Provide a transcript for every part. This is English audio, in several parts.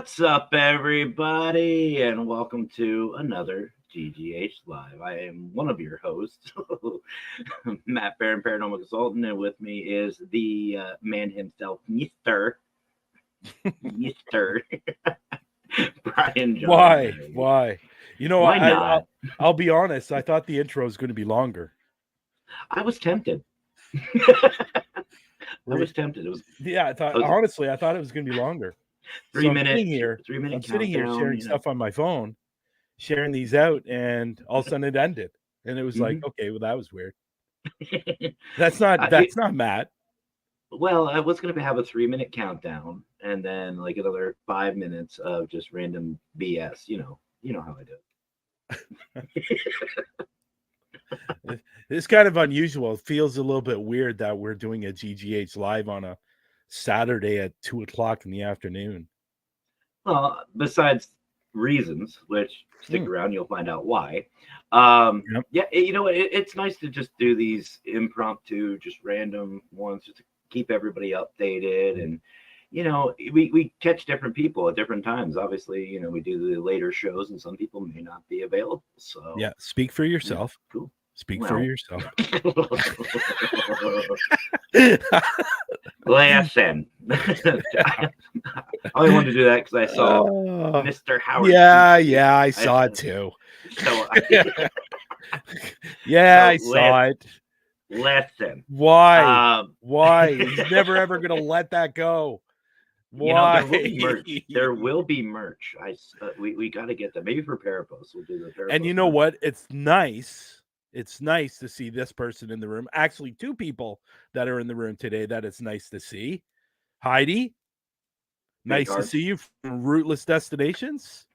What's up, everybody, and welcome to another GGH Live. I am one of your hosts, Matt Barron, Paranormal Consultant, and with me is the man himself, Mr. Brian John. Why? You know, Why not? I'll be honest. I thought the intro was going to be longer. I was tempted. I was tempted. It was. Yeah, I thought it was going to be longer. 3 minutes. I'm sitting here sharing stuff on my phone, sharing these out, and all of a sudden it ended. And it was like, okay, well, that was weird. That's not Matt. Well, I was going to have a 3-minute countdown and then like another 5 minutes of just random BS. You know how I do. It's kind of unusual. It feels a little bit weird that we're doing a GGH Live on a Saturday at 2:00 in the afternoon. Well, besides reasons, which stick around, you'll find out why. Yeah, it's nice to just do these impromptu, just random ones, just to keep everybody updated. And we catch different people at different times. Obviously, we do the later shows, and some people may not be available. So yeah, speak for yourself. Yeah, cool. Speak for yourself. Listen. I only wanted to do that because I saw Mr. Howard. Yeah, I saw it too. So I saw it. Listen. Why? Why? He's never ever gonna let that go. Why? There will be merch. We got to get that. Maybe for Parapos, we'll do the Parapos. And you know what? It's nice. It's nice to see this person in the room. Actually, two people that are in the room today that it's nice to see. Heidi, nice to see you from Rootless Destinations.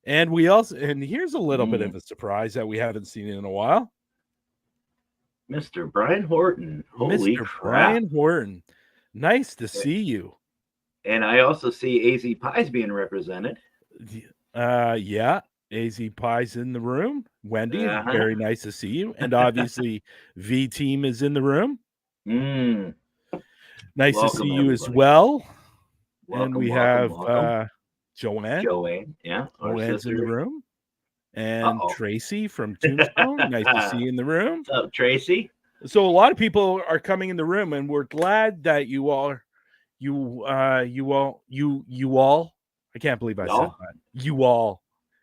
And here's a little bit of a surprise that we haven't seen in a while. Mr. Brian Horton. Holy crap. Brian Horton. Nice to see you. And I also see AZ Pies being represented. Yeah. AZ Pie's in the room. Wendy, very nice to see you. And obviously, V Team is in the room. Nice to see you as well. And we have Joanne. Yeah. Joanne's in the room. And Tracy from Tombstone. Nice to see you in the room. What's up, Tracy? So a lot of people are coming in the room, and we're glad that you all, I can't believe I said that.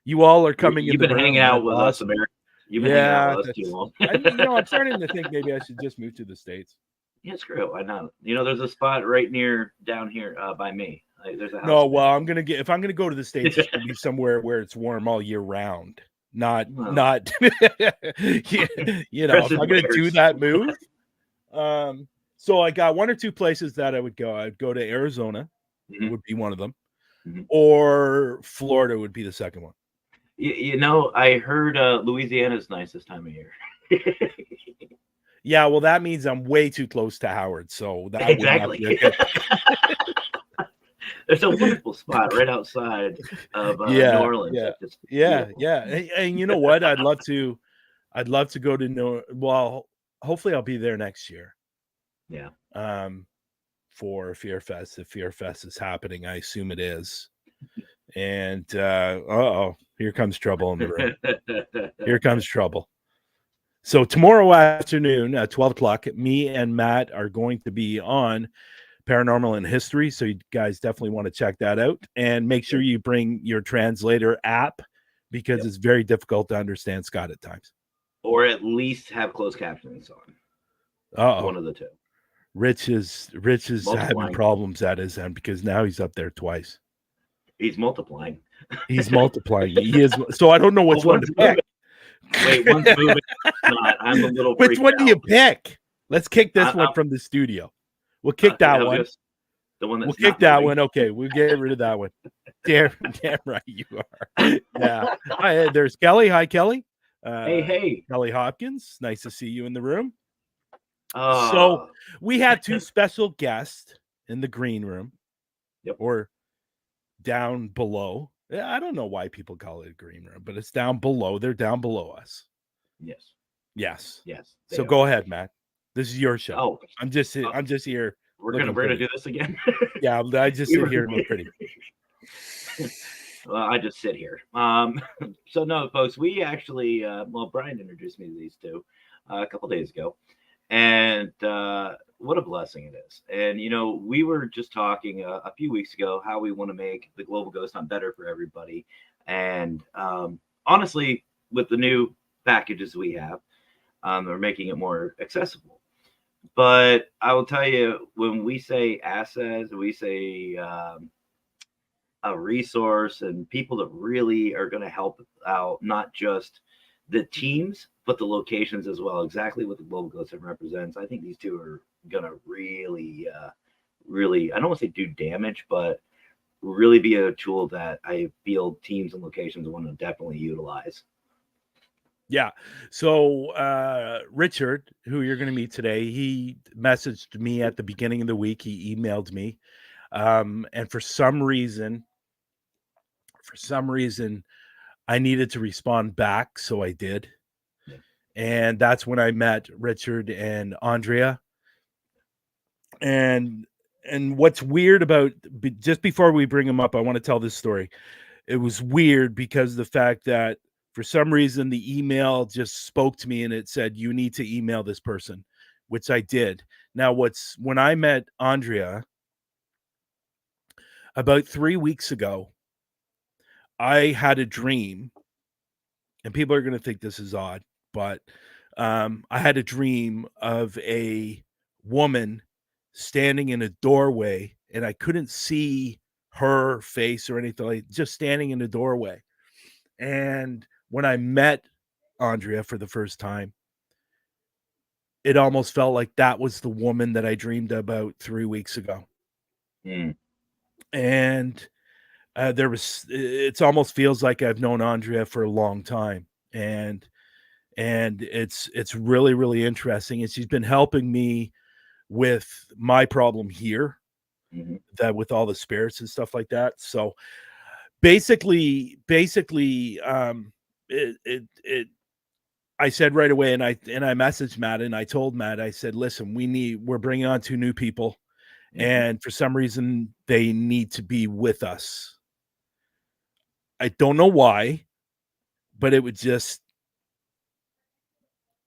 You all are coming in the room. You've been hanging out with us, America. You've been hanging out with us too long. I'm starting to think maybe I should just move to the States. Yeah, screw it. Why not? There's a spot right down here by me. There's a house. No, well, if I'm gonna go to the States, it's gonna be somewhere where it's warm all year round. Not if I'm gonna do that move. So I got one or two places that I would go. I'd go to Arizona, would be one of them, or Florida would be the second one. I heard Louisiana's nice this time of year. Yeah, well, that means I'm way too close to Howard, so that exactly. There's a wonderful spot right outside of New Orleans. Yeah. And you know what? I'd love to go to well, hopefully I'll be there next year. Yeah. For Fear Fest, if Fear Fest is happening, I assume it is. And here comes trouble in the room. Here comes trouble. So tomorrow afternoon at 12:00, me and Matt are going to be on Paranormal and History. So you guys definitely want to check that out, and make sure you bring your translator app, because it's very difficult to understand Scott at times. Or at least have closed captions on. One of the two. Rich is having problems at his end because now he's up there twice. He's multiplying. He is. So I don't know which one to pick. Wait, one's moving. Not. I'm a little. Which one do you pick? Let's kick this one from the studio. We'll kick that one. The one that's we'll kick that one. Okay, we'll get rid of that one. Damn right you are. Yeah. Hi, there's Kelly. Hi, Kelly. Hey. Kelly Hopkins. Nice to see you in the room. So we had two special guests in the green room, or down below. I don't know why people call it a green room, but it's down below. They're down below us. Yes. So go ahead, Matt. This is your show. Oh, I'm just here. We're gonna do this again. Yeah, I just sit here and look pretty. Well, I just sit here. So no, folks, we actually, well, Brian introduced me to these two a couple days ago, and what a blessing it is. And we were just talking a few weeks ago how we want to make the Global Ghost Hunt better for everybody, and honestly, with the new packages we have, we're making it more accessible. But I will tell you, when we say assets, we say a resource and people that really are going to help out not just the teams but the locations as well. Exactly what the Global Ghost Hunt represents. I think these two are going to really, I don't want to say do damage, but really be a tool that I feel teams and locations want to definitely utilize. Yeah. So Richard, who you're going to meet today, he messaged me at the beginning of the week. He emailed me. And for some reason, I needed to respond back. So I did. Yeah. And that's when I met Richard and Andrea. And what's weird about, just before we bring him up, I want to tell this story. It was weird because the fact that for some reason the email just spoke to me and it said, you need to email this person, which I did. Now, when I met Andrea about 3 weeks ago, I had a dream, and people are going to think this is odd, but I had a dream of a woman standing in a doorway, and I couldn't see her face or anything, like just standing in the doorway. And when I met Andrea for the first time, it almost felt like that was the woman that I dreamed about 3 weeks ago. Mm. And it almost feels like I've known Andrea for a long time. And it's really, really interesting. And she's been helping me with my problem here, that with all the spirits and stuff like that. So basically, I said right away, and I messaged Matt, and I told Matt, I said, listen, we're bringing on 2 new people, and for some reason they need to be with us. I don't know why, but they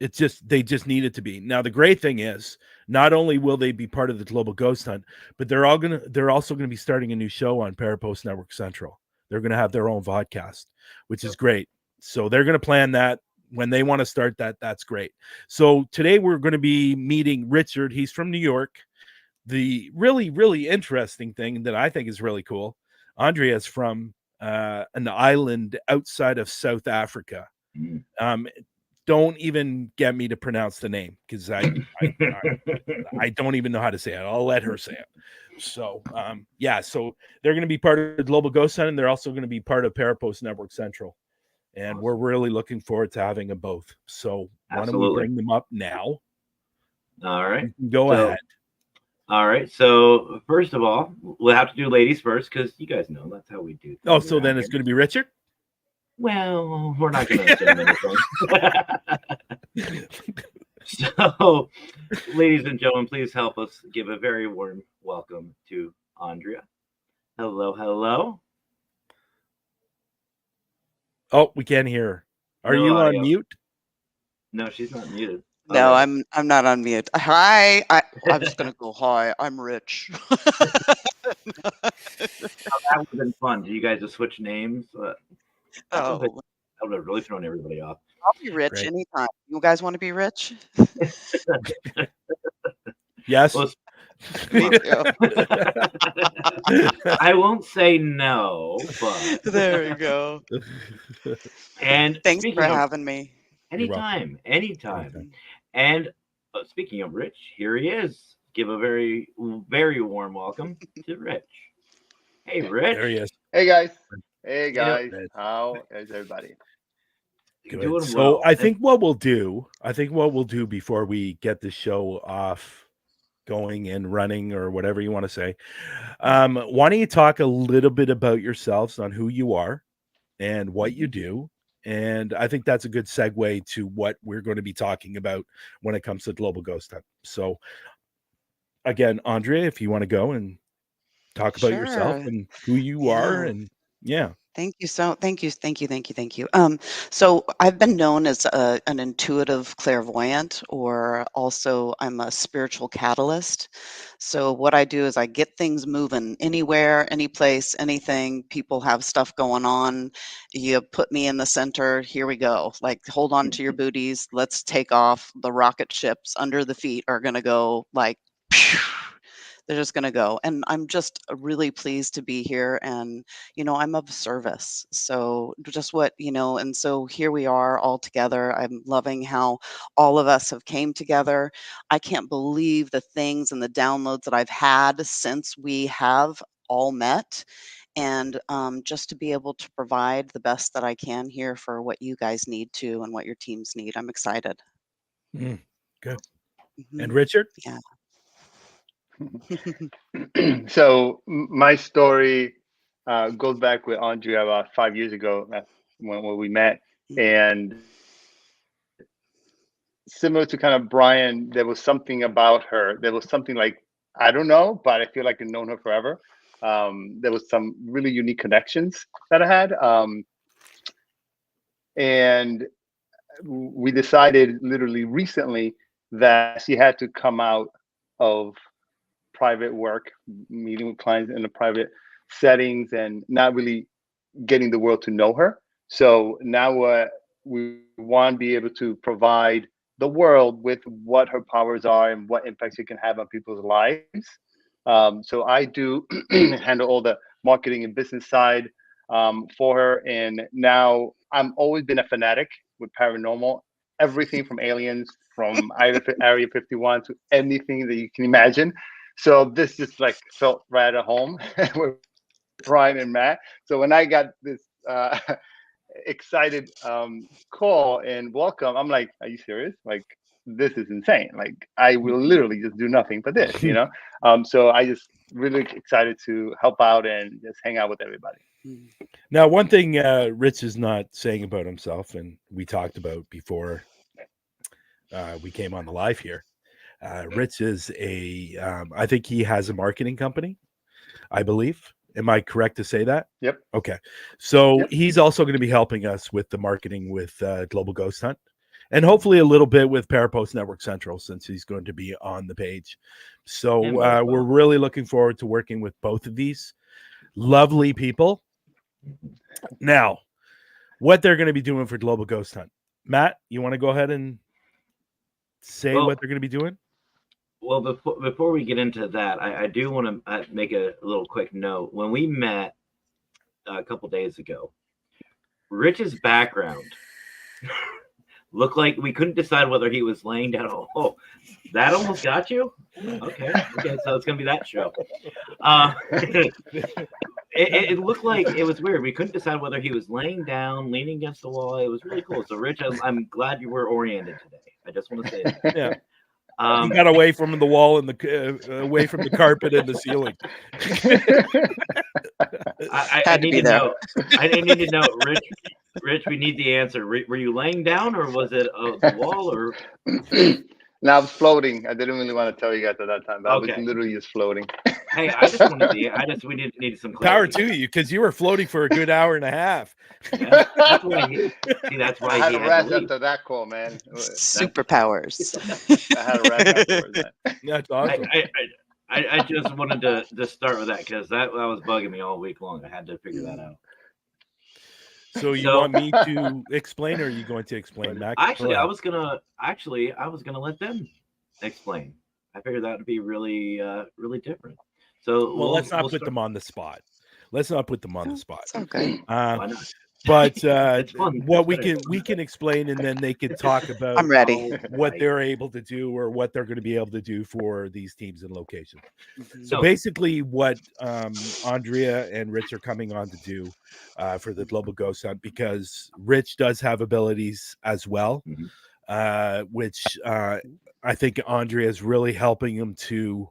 just needed to be. Now, the great thing is, not only will they be part of the Global Ghost Hunt, but they're also going to be starting a new show on Parapost Network Central. They're going to have their own podcast, which is great. So they're going to plan that when they want to start that. That's great. So today we're going to be meeting Richard. He's from New York. The really, really interesting thing that I think is really cool, Andrea is from an island outside of South Africa. Don't even get me to pronounce the name, because I don't even know how to say it. I'll let her say it. So so they're going to be part of the Global Ghost Hunt, and they're also going to be part of Parapost Network Central, and we're really looking forward to having them both. So why don't we bring them up now? All right, go ahead. All right, so first of all, we'll have to do ladies first, because you guys know that's how we do things. Oh, so then it's going to be Richard? Well, we're not going to assume anything. So, ladies and gentlemen, please help us give a very warm welcome to Andrea. Hello, hello. Oh, we can't hear her. Are you on mute? No, she's not muted. No, I'm not on mute. Hi, I was going to go, hi, I'm Rich. That would have been fun. Do you guys just switch names? That would have really thrown everybody off. I'll be Rich anytime. You guys want to be rich? Yes. Well, me too. I won't say no, but there you go. And thanks for having me. Anytime. And speaking of Rich, here he is. Give a very, very warm welcome to Rich. Hey, Rich. There he is. Hey guys. How is everybody? Good. So I think what we'll do before we get the show off going and running, or whatever you want to say, why don't you talk a little bit about yourselves, on who you are and what you do? And I think that's a good segue to what we're going to be talking about when it comes to Global Ghost Hunt. So again, Andrea, if you want to go and talk about yourself Sure. and who you are, Yeah. and yeah. Thank you. Thank you. So I've been known as an intuitive clairvoyant, or also I'm a spiritual catalyst. So what I do is I get things moving anywhere, any place, anything. People have stuff going on. You put me in the center. Here we go. Like, hold on to your booties. Let's take off. The rocket ships under the feet are going to go like, they're just going to go. And I'm just really pleased to be here. And I'm of service. So just and so here we are all together. I'm loving how all of us have came together. I can't believe the things and the downloads that I've had since we have all met. And just to be able to provide the best that I can here for what you guys need to and what your teams need. I'm excited. Good. And Mhm. Richard? Yeah. So my story goes back with Andrea about 5 years ago. That's when we met, and similar to kind of Brian, there was something about her. There was something like, I don't know, but I feel like I've known her forever. There was some really unique connections that I had, and we decided literally recently that she had to come out of private work, meeting with clients in the private settings, and not really getting the world to know her. So now we want to be able to provide the world with what her powers are and what impact she can have on people's lives. So I do handle all the marketing and business side for her. And now I'm always been a fanatic with paranormal, everything from aliens, from Area 51 to anything that you can imagine. So this just like felt right at home with Brian and Matt. So when I got this excited call and welcome, I'm like, are you serious? Like, this is insane. Like, I will literally just do nothing but this, you know? So I just really excited to help out and just hang out with everybody. Now, one thing Rich is not saying about himself, and we talked about before we came on the live here. Rich is I think he has a marketing company, I believe. Am I correct to say that? Yep. Okay. So Yep. he's also going to be helping us with the marketing with Global Ghost Hunt, and hopefully a little bit with Parapost Network Central, since he's going to be on the page. So we're really looking forward to working with both of these lovely people. Now, what they're going to be doing for Global Ghost Hunt. Matt, you want to go ahead and say what they're going to be doing? Well, before we get into that, I do want to make a little quick note. When we met a couple days ago, Rich's background looked like we couldn't decide whether he was laying down. Oh, that almost got you? Okay, so it's going to be that show. It looked like it was weird. We couldn't decide whether he was laying down, leaning against the wall. It was really cool. So, Rich, I'm glad you were oriented today. I just want to say that. Yeah. He got away from the wall and away from the carpet and the ceiling. I need to know. I need to know, Rich. We need the answer. Were you laying down, or was it the wall, or? No, I was floating. I didn't really want to tell you guys at that time, but okay. I was literally just floating. Hey, I just wanted to. We needed some clarity. Power to you, because you were floating for a good hour and a half. Yeah, that's why. That's why I had he a had rest to leave. after that call, man. Superpowers. I had a rest afterwards. That's awesome. I just wanted to start with that because that was bugging me all week long. I had to figure that out. So you want me to explain, or are you going to explain, Mac? Actually, I was gonna let them explain. I figured that would be really really different. So let's not put them on the spot. Let's not put them on the spot. Okay. Why not? But what we can explain, and then they can talk about I'm ready. what they're able to do or what they're going to be able to do for these teams and locations. So So basically what Andrea and Rich are coming on to do for the Global Ghost Hunt, because Rich does have abilities as well, which I think Andrea is really helping him to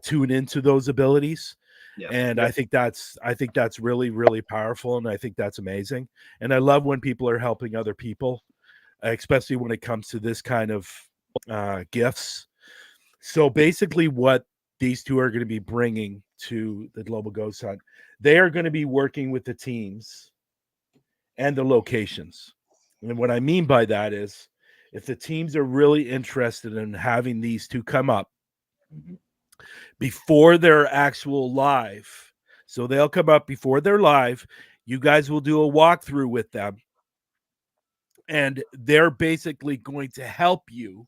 tune into those abilities. Yeah. And I think that's really, really powerful. And I think that's amazing. And I love when people are helping other people, especially when it comes to this kind of gifts. So basically what these two are going to be bringing to the Global Ghost Hunt, they are going to be working with the teams and the locations. And what I mean by that is, if the teams are really interested in having these two come up before their actual live, so they'll come up before they're live, you guys will do a walkthrough with them, and they're basically going to help you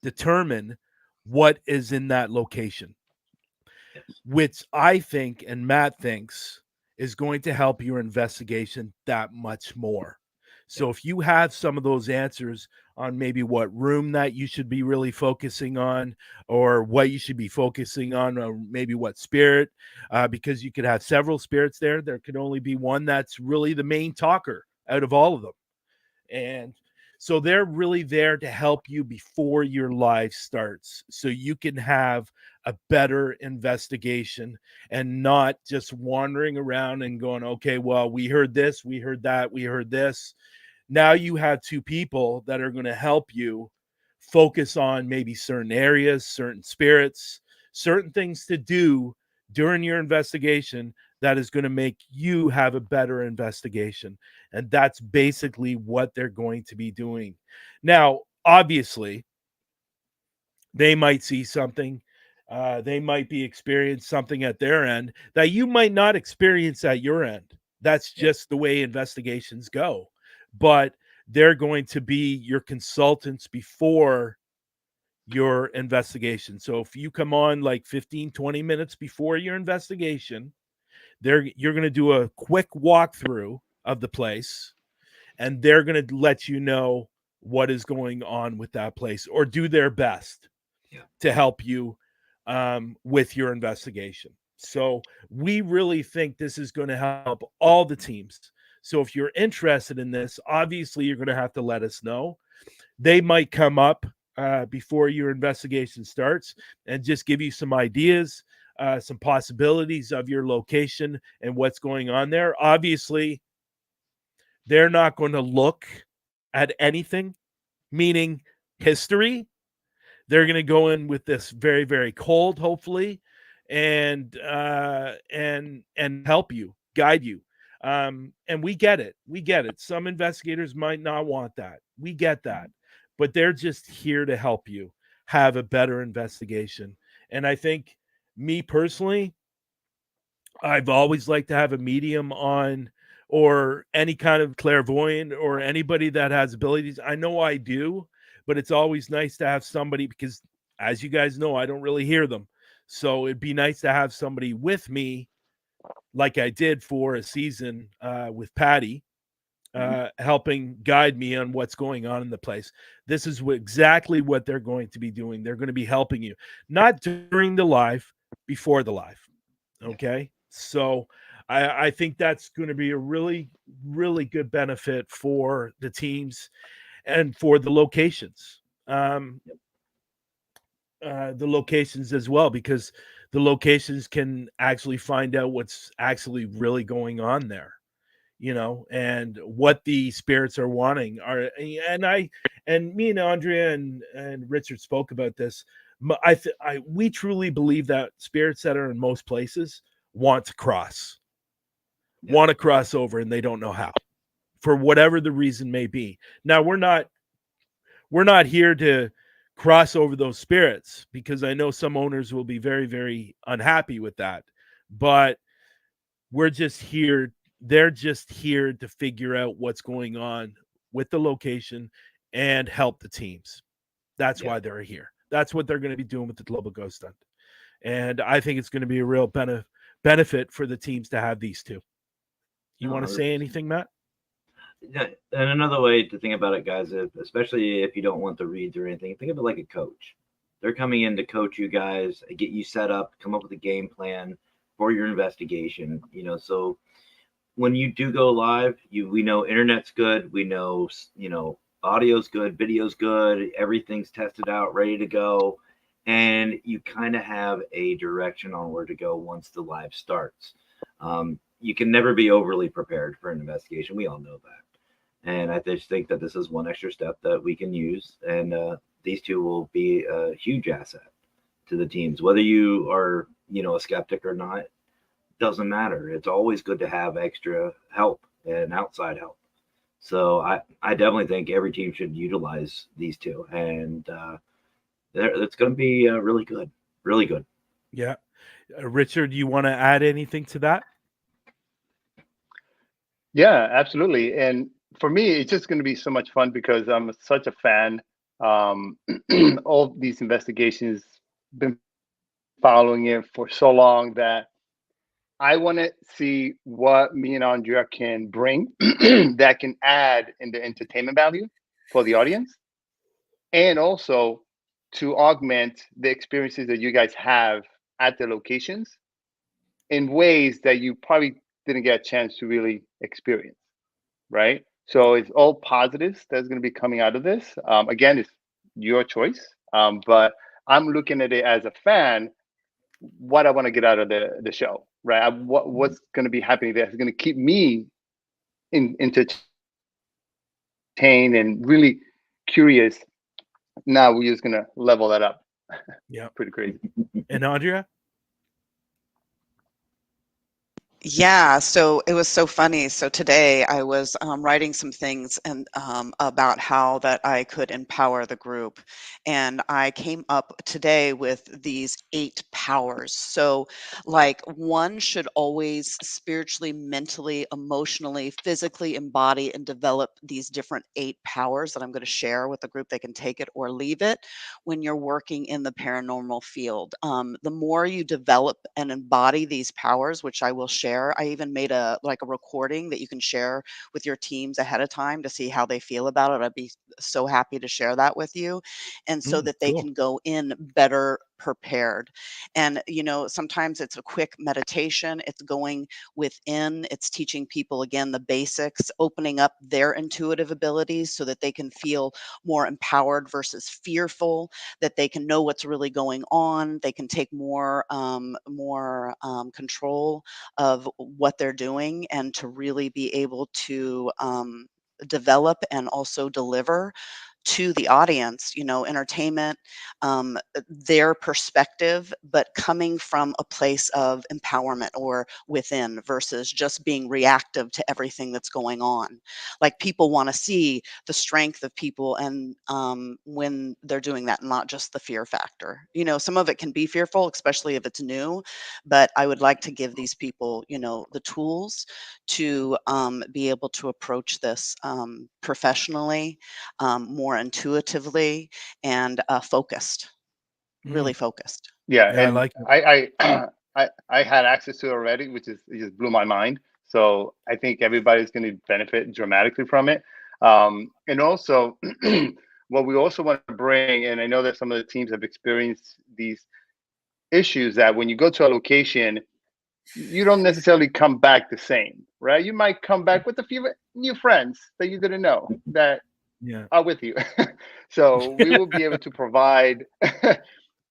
determine what is in that location, which I think and Matt thinks is going to help your investigation that much more. So if you have some of those answers on maybe what room that you should be really focusing on, or what you should be focusing on, or maybe what spirit, because you could have several spirits there. There could only be one that's really the main talker out of all of them. And so they're really there to help you before your live starts, so you can have a better investigation and not just wandering around and going, okay, well, we heard this, we heard that, we heard this. Now you have two people that are going to help you focus on maybe certain areas, certain spirits, certain things to do during your investigation that is going to make you have a better investigation. And that's basically what they're going to be doing. Now, obviously, they might see something. They might be experiencing something at their end that you might not experience at your end. That's just the way investigations go. But they're going to be your consultants before your investigation. So if you come on like 15, 20 minutes before your investigation, you're going to do a quick walkthrough of the place, and they're going to let you know what is going on with that place, or do their best to help you with your investigation. So we really think this is going to help all the teams. So if you're interested in this, obviously you're going to have to let us know. They might come up before your investigation starts and just give you some ideas, some possibilities of your location and what's going on there. Obviously, they're not going to look at anything, meaning history. They're going to go in with this very, very cold, hopefully, and help you, guide you. And we get it. We get it. Some investigators might not want that. We get that. But they're just here to help you have a better investigation. And I think, me personally, I've always liked to have a medium on, or any kind of clairvoyant, or anybody that has abilities. I know I do, but it's always nice to have somebody, because as you guys know, I don't really hear them. So it'd be nice to have somebody with me, like I did for a season with Patty, helping guide me on what's going on in the place. This is exactly what they're going to be doing. They're going to be helping you, not during the live, before the live. Okay. So I think that's going to be a really, really good benefit for the teams and for the locations. The locations as well, because the locations can actually find out what's actually really going on there, and what the spirits are wanting. And me and Andrea and Richard spoke about this. We truly believe that spirits that are in most places want to cross over, and they don't know how, for whatever the reason may be. Now, we're not here to cross over those spirits, because I know some owners will be very, very unhappy with that. But they're just here to figure out what's going on with the location and help the teams. That's why they're here. That's what they're going to be doing with the Global Ghost Hunt. And I think it's going to be a real benefit for the teams to have these two. You want to say anything, Matt? Yeah, and another way to think about it, guys, especially if you don't want the reads or anything, think of it like a coach. They're coming in to coach you guys, get you set up, come up with a game plan for your investigation. So when you do go live, we know internet's good, we know audio's good, video's good, everything's tested out, ready to go, and you kind of have a direction on where to go once the live starts. You can never be overly prepared for an investigation. We all know that. And I just think that this is one extra step that we can use. And these two will be a huge asset to the teams. Whether you are a skeptic or not, doesn't matter. It's always good to have extra help and outside help. So I definitely think every team should utilize these two, and it's going to be really good, really good. Yeah, Richard, you want to add anything to that? Yeah, absolutely. And for me, it's just going to be so much fun because I'm such a fan. All these investigations, been following it for so long that I want to see what me and Andrea can bring that can add in the entertainment value for the audience, and also to augment the experiences that you guys have at the locations in ways that you probably didn't get a chance to really experience, right? So it's all positives that's going to be coming out of this. Again, it's your choice, but I'm looking at it as a fan, what I want to get out of the show, right? What's going to be happening there is going to keep me entertained and really curious. Now we're just going to level that up. Yeah, pretty crazy. And Andrea? Yeah, so it was so funny. So today I was writing some things and about how that I could empower the group, and I came up today with these 8 powers. So, like, one should always spiritually, mentally, emotionally, physically embody and develop these different 8 powers that I'm going to share with the group. They can take it or leave it when you're working in the paranormal field. The more you develop and embody these powers, which I will share. I even made a recording that you can share with your teams ahead of time to see how they feel about it. I'd be so happy to share that with you, and so that they Cool. can go in better prepared. And sometimes it's a quick meditation, it's going within, it's teaching people again the basics, opening up their intuitive abilities so that they can feel more empowered versus fearful, that they can know what's really going on, they can take more control of what they're doing, and to really be able to develop and also deliver to the audience, entertainment, their perspective, but coming from a place of empowerment or within versus just being reactive to everything that's going on. Like, people want to see the strength of people, and when they're doing that, not just the fear factor. Some of it can be fearful, especially if it's new, but I would like to give these people, the tools to be able to approach this professionally, more intuitively, and focused, really focused. Yeah, Yeah, I and like it. I had access to it already, which is, it just blew my mind. So I think everybody's going to benefit dramatically from it. And also, what we also want to bring, and I know that some of the teams have experienced these issues, that when you go to a location, you don't necessarily come back the same, right? You might come back with a few new friends that you didn't know that Yeah. are with you. So we will be able to provide a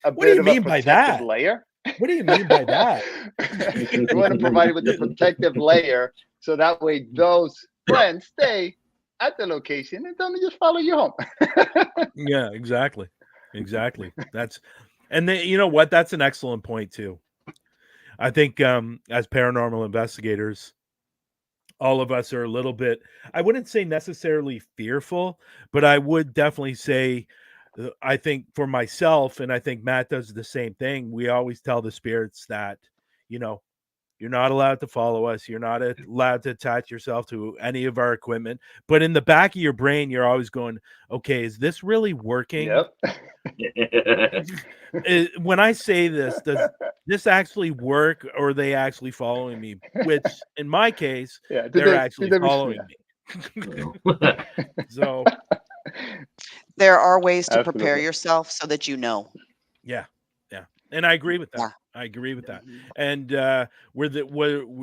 What do bit you of a mean by protective that? layer. What do you mean by that? We want to provide it with the protective layer, so that way those friends stay at the location and don't just follow you home. Yeah, exactly. And then, you know what? That's an excellent point too. I think as paranormal investigators, all of us are a little bit, I wouldn't say necessarily fearful, but I would definitely say, I think for myself, and I think Matt does the same thing, we always tell the spirits that, you know, you're not allowed to follow us. You're not allowed to attach yourself to any of our equipment. But in the back of your brain, you're always going, okay, is this really working? Yep. When I say this, does this actually work, or are they actually following me? Which in my case, Yeah. they're actually following me. So There are ways to prepare Absolutely. yourself so that you know. yeah. And I agree with that. Yeah. I agree with that. And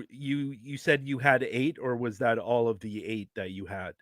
you said you had 8, or was that all of the 8 that you had?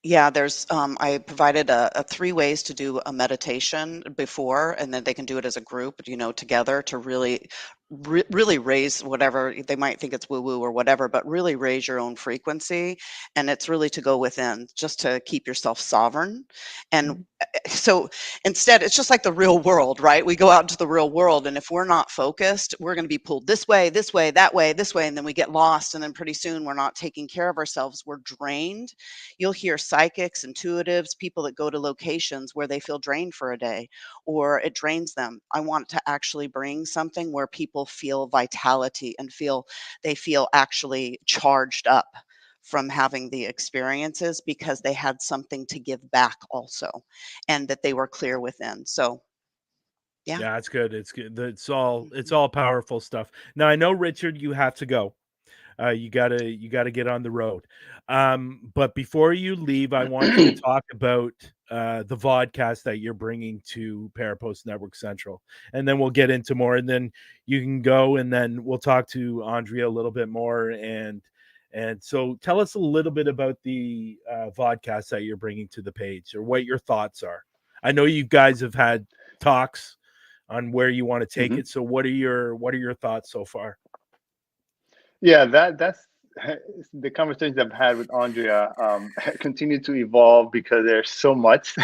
Yeah, there's I provided a 3 ways to do a meditation before, and then they can do it as a group, together, to really really raise whatever they might think it's woo woo or whatever, but really raise your own frequency. And it's really to go within, just to keep yourself sovereign. And so instead, it's just like the real world, right? We go out into the real world, and if we're not focused, we're going to be pulled this way, that way, this way, and then we get lost. And then pretty soon we're not taking care of ourselves. We're drained. You'll hear psychics, intuitives, people that go to locations where they feel drained for a day, or it drains them. I want to actually bring something where people feel vitality and they feel actually charged up from having the experiences, because they had something to give back also, and that they were clear within. So Yeah, it's good. It's good. It's all powerful stuff. Now I know, Richard, you have to go. You gotta get on the road. But before you leave, I want you to talk about the vodcast that you're bringing to Parapost Network Central, and then we'll get into more. And then you can go, and then we'll talk to Andrea a little bit more. And so, tell us a little bit about the vodcast that you're bringing to the page, or what your thoughts are. I know you guys have had talks on where you want to take it. So, what are your thoughts so far? Yeah, that's the conversations I've had with Andrea continue to evolve, because there's so much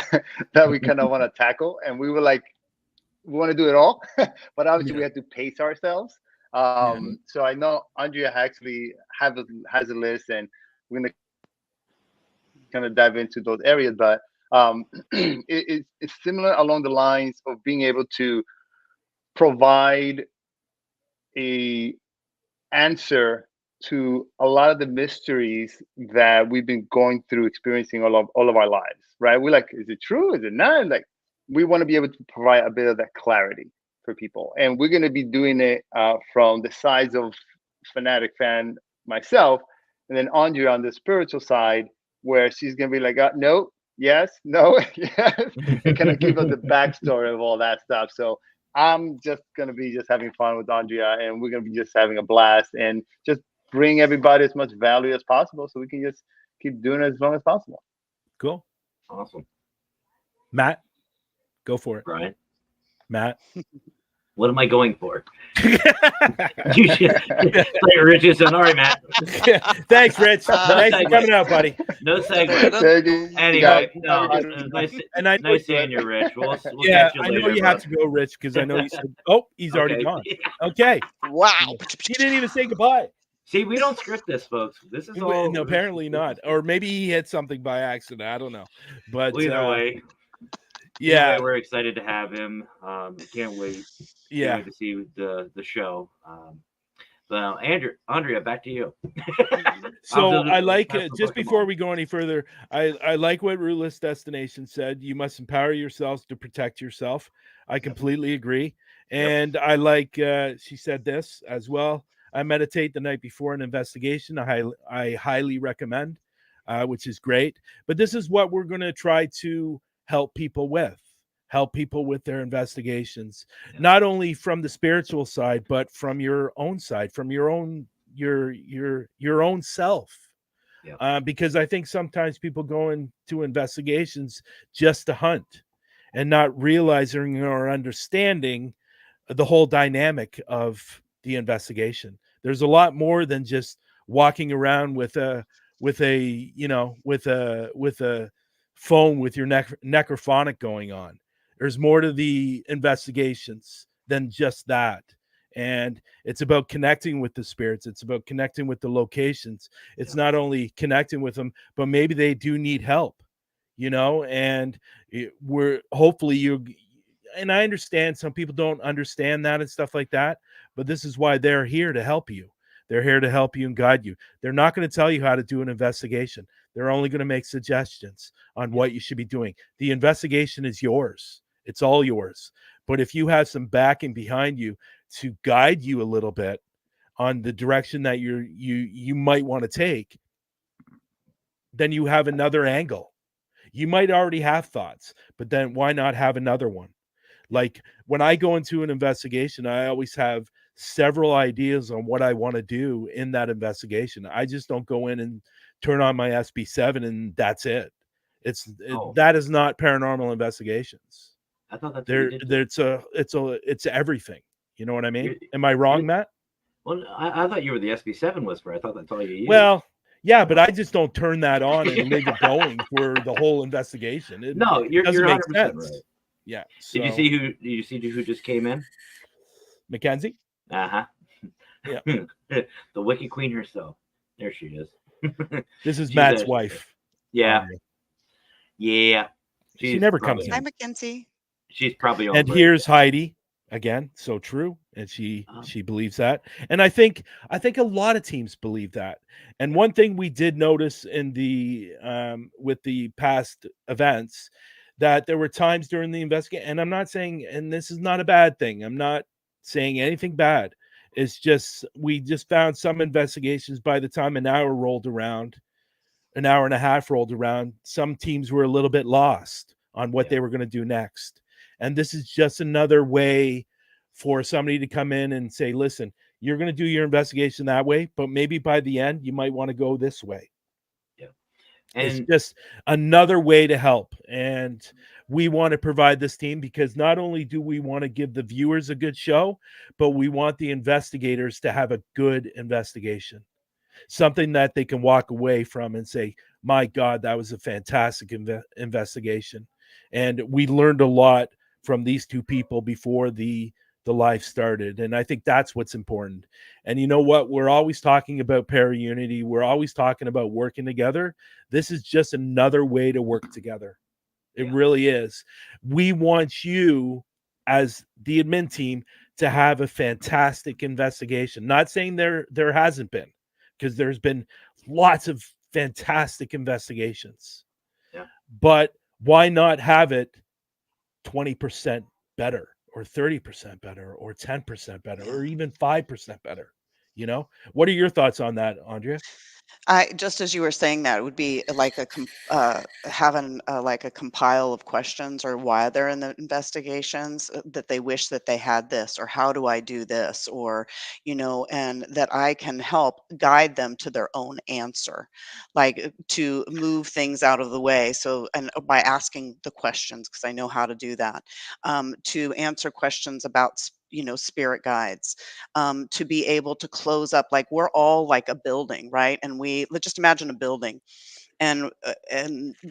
that we kind of want to tackle, and we were like, we want to do it all, but obviously we have to pace ourselves. So I know Andrea actually has a list, and we're gonna kind of dive into those areas. But it's similar along the lines of being able to provide a answer to a lot of the mysteries that we've been going through, experiencing all of our lives, right? We're like, is it true? Is it not? Like, we want to be able to provide a bit of that clarity for people. And we're going to be doing it from the sides of fanatic fan, myself, and then Andrea on the spiritual side, where she's going to be like, no, yes, no, yes, and kind of give us the backstory of all that stuff. So I'm just going to be just having fun with Andrea, and we're going to be just having a blast, and just bring everybody as much value as possible, so we can just keep doing it as long as possible. Cool. Awesome. Matt, go for it. Brian? Matt? What am I going for? You should play Rich is on. All right, Matt. Thanks, Rich. Thanks for coming out, buddy. No segue. Anyway, no, nice seeing you, Rich. We'll yeah, catch you I later, know you have to go, Rich, because I know you said, he's already gone. Okay. Wow. He didn't even say goodbye. See, we don't script this, folks. This is all. No, apparently not. Or maybe he hit something by accident. I don't know. But either way. Yeah, anyway, we're excited to have him. Can't wait. Yeah, to see the show. Well, Andrea, back to you. So I like it. Just before we go any further, I like what Rootless Destination said. You must empower yourselves to protect yourself. I completely agree. And I like she said this as well. I meditate the night before an investigation. I highly recommend, which is great. But this is what we're going to try to help people with their investigations, not only from the spiritual side, but from your own side, from your own self. Because I think sometimes people go into investigations just to hunt, and not realizing or understanding the whole dynamic of the investigation. There's a lot more than just walking around with a phone with your necrophonic going on. There's more to the investigations than just that. And it's about connecting with the spirits. It's about connecting with the locations. It's not only connecting with them, but maybe they do need help, and we're hopefully and I understand some people don't understand that and stuff like that, but this is why they're here to help you. They're here to help you and guide you. They're not going to tell you how to do an investigation. They're only going to make suggestions on what you should be doing. The investigation is yours. It's all yours. But if you have some backing behind you to guide you a little bit on the direction that you might want to take, then you have another angle. You might already have thoughts, but then why not have another one? Like when I go into an investigation, I always have several ideas on what I want to do in that investigation. I just don't go in and turn on my SB7 and that's it. That is not paranormal investigations. I thought that's it's everything. You know what I mean? You- Am I wrong, you- Matt? Well, I thought you were the SB7 whisperer. I thought that's all you used. Well, yeah, but I just don't turn that on and leave it going for the whole investigation. It no, you're doesn't make 100% sense. right. Yeah. Did you see who? Did you see who just came in? Mackenzie? Uh-huh. Yeah. The Wicked Queen herself. There she is. This is She's Matt's a- wife. Yeah. Andrea. Yeah. She never probably comes Hi, in. Mackenzie. She's probably on And break. here's Heidi again, so true, and she believes that. And I think a lot of teams believe that. And one thing we did notice in the with the past events, that there were times during the investigation, and I'm not saying, and this is not a bad thing, I'm not saying anything bad. It's just we just found some investigations, by the time an hour rolled around, an hour and a half rolled around, some teams were a little bit lost on what they were going to do next. And this is just another way for somebody to come in and say, listen, you're going to do your investigation that way, but maybe by the end, you might want to go this way. Yeah. It's And just another way to help. And we want to provide this team because not only do we want to give the viewers a good show, but we want the investigators to have a good investigation. Something that they can walk away from and say, my God, that was a fantastic investigation. And we learned a lot from these two people before the live started. And I think that's what's important. And you know what? We're always talking about para-unity. We're always talking about working together. This is just another way to work together. It really is. We want you as the admin team to have a fantastic investigation. Not saying there hasn't been, because there's been lots of fantastic investigations. Yeah. But why not have it 20% better, or 30% better, or 10% better, or even 5% better? You know, what are your thoughts on that, Andrea? I just as you were saying that, it would be like having like a compile of questions, or why they're in the investigations, that they wish that they had this, or how do I do this, or and that I can help guide them to their own answer, like to move things out of the way. So, and by asking the questions, because I know how to do that, to answer questions about spirit guides, to be able to close up, like we're all like a building, right? And let's just imagine a building, and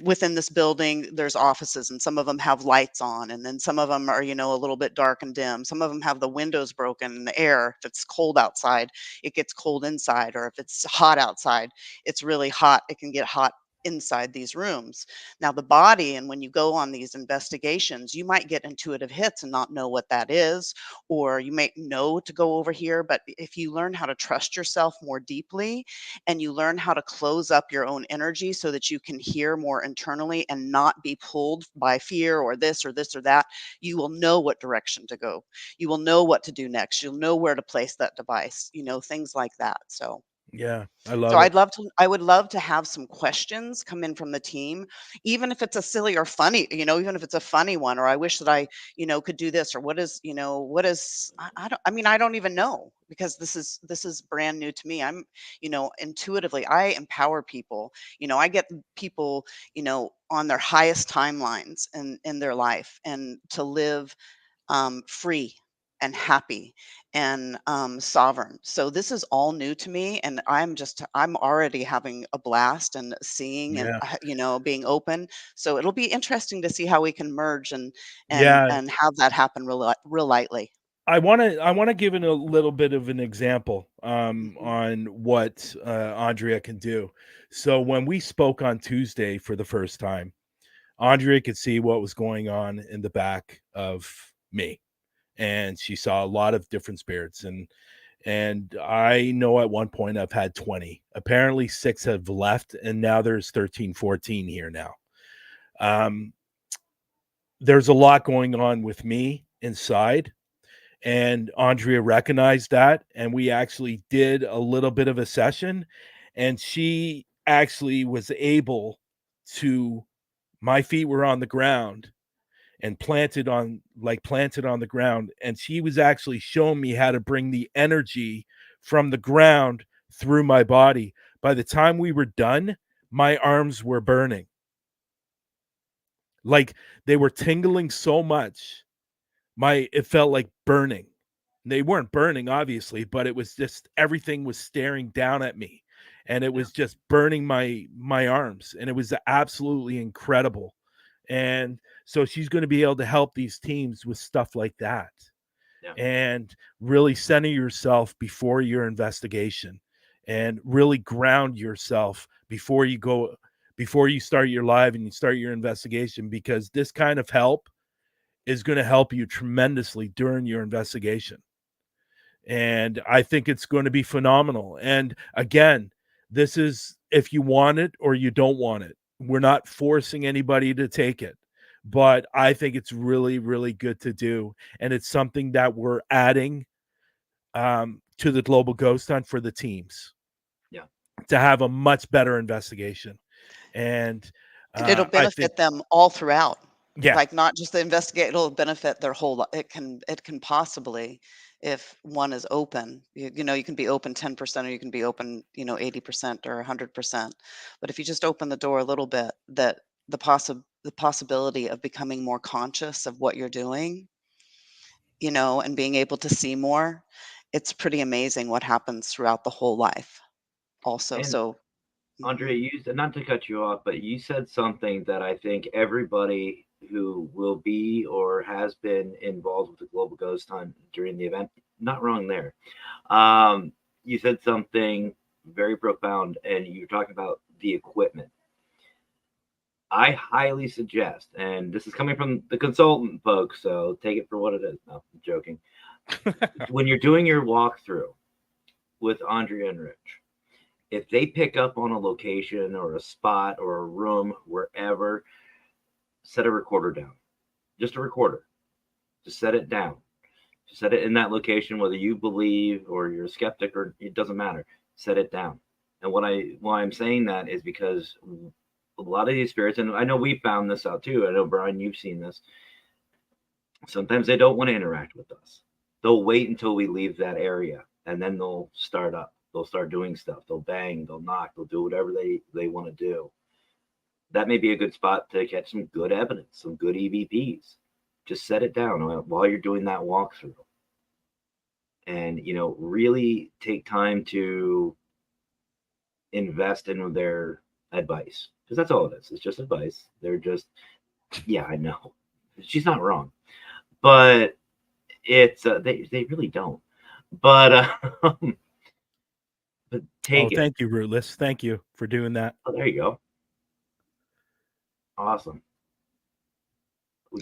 within this building there's offices, and some of them have lights on, and then some of them are a little bit dark and dim. Some of them have the windows broken, and the air, if it's cold outside, it gets cold inside, or if it's hot outside, it's really hot, it can get hot inside these rooms. Now the body, and when you go on these investigations, you might get intuitive hits and not know what that is, or you might know to go over here. But if you learn how to trust yourself more deeply, and you learn how to close up your own energy so that you can hear more internally and not be pulled by fear or this or this or that, you will know what direction to go. You will know what to do next. You'll know where to place that device, things like that. So Yeah, I so love it. I would love to have some questions come in from the team, even if it's a silly or funny, even if it's a funny one, or I wish that I, could do this, or what is, I mean, I don't even know, because this is brand new to me. I'm, intuitively, I empower people. I get people, on their highest timelines in their life, and to live free and happy and sovereign. So this is all new to me, and I'm already having a blast and seeing, and Yeah. being open. So it'll be interesting to see how we can merge and Yeah. have that happen real lightly. I want to give it a little bit of an example Mhm. on what Andrea can do. So when we spoke on Tuesday for the first time, Andrea could see what was going on in the back of me, and she saw a lot of different spirits. And I know at one point I've had 20. Apparently 6 have left, and now there's 13, 14 here now. There's a lot going on with me inside. And Andrea recognized that, and we actually did a little bit of a session, and she actually was able to, my feet were on the ground and planted on the ground, and she was actually showing me how to bring the energy from the ground through my body. By the time we were done, my arms were burning. Like they were tingling so much. It felt like burning. They weren't burning, obviously, but it was just everything was staring down at me, and it was just burning my arms, and it was absolutely incredible. And so she's going to be able to help these teams with stuff like that. Yeah. And really center yourself before your investigation, and really ground yourself before you start your live and you start your investigation, because this kind of help is going to help you tremendously during your investigation. And I think it's going to be phenomenal. And again, this is if you want it or you don't want it. We're not forcing anybody to take it, but I think it's really, really good to do. And it's something that we're adding to the Global Ghost Hunt for the teams. Yeah. To have a much better investigation. And it'll benefit them all throughout. Yeah. Like not just the investigate, it'll benefit their whole life. It can possibly, if one is open, you know, you can be open 10% or you can be open, you know, 80% or 100%. But if you just open the door a little bit, that the possibility of becoming more conscious of what you're doing, you know, and being able to see more, it's pretty amazing what happens throughout the whole life also. And So Andre, you not to cut you off, but you said something that I think everybody who will be or has been involved with the Global Ghost Hunt during the event, not wrong there. You said something very profound, and you're talking about the equipment. I highly suggest, and this is coming from the consultant folks, so take it for what it is. No, I'm joking. When you're doing your walkthrough with Andrea and Rich, if they pick up on a location or a spot or a room, wherever, set a recorder down. Just a recorder. Just set it down. Just set it in that location, whether you believe or you're a skeptic, or it doesn't matter. Set it down. And why I'm saying that is because a lot of these spirits, and I know we found this out too. I know, Brian, you've seen this. Sometimes they don't want to interact with us. They'll wait until we leave that area, and then they'll start up. They'll start doing stuff. They'll bang, they'll knock, they'll do whatever they want to do. That may be a good spot to catch some good evidence, some good EVPs. Just set it down while you're doing that walkthrough. And, you know, really take time to invest in their advice. Because that's all it is. It's just advice. They're just, yeah, I know. She's not wrong. But it's, they really don't. But, but take it. Thank you, Rootless. Thank you for doing that. Oh, there you go. Awesome.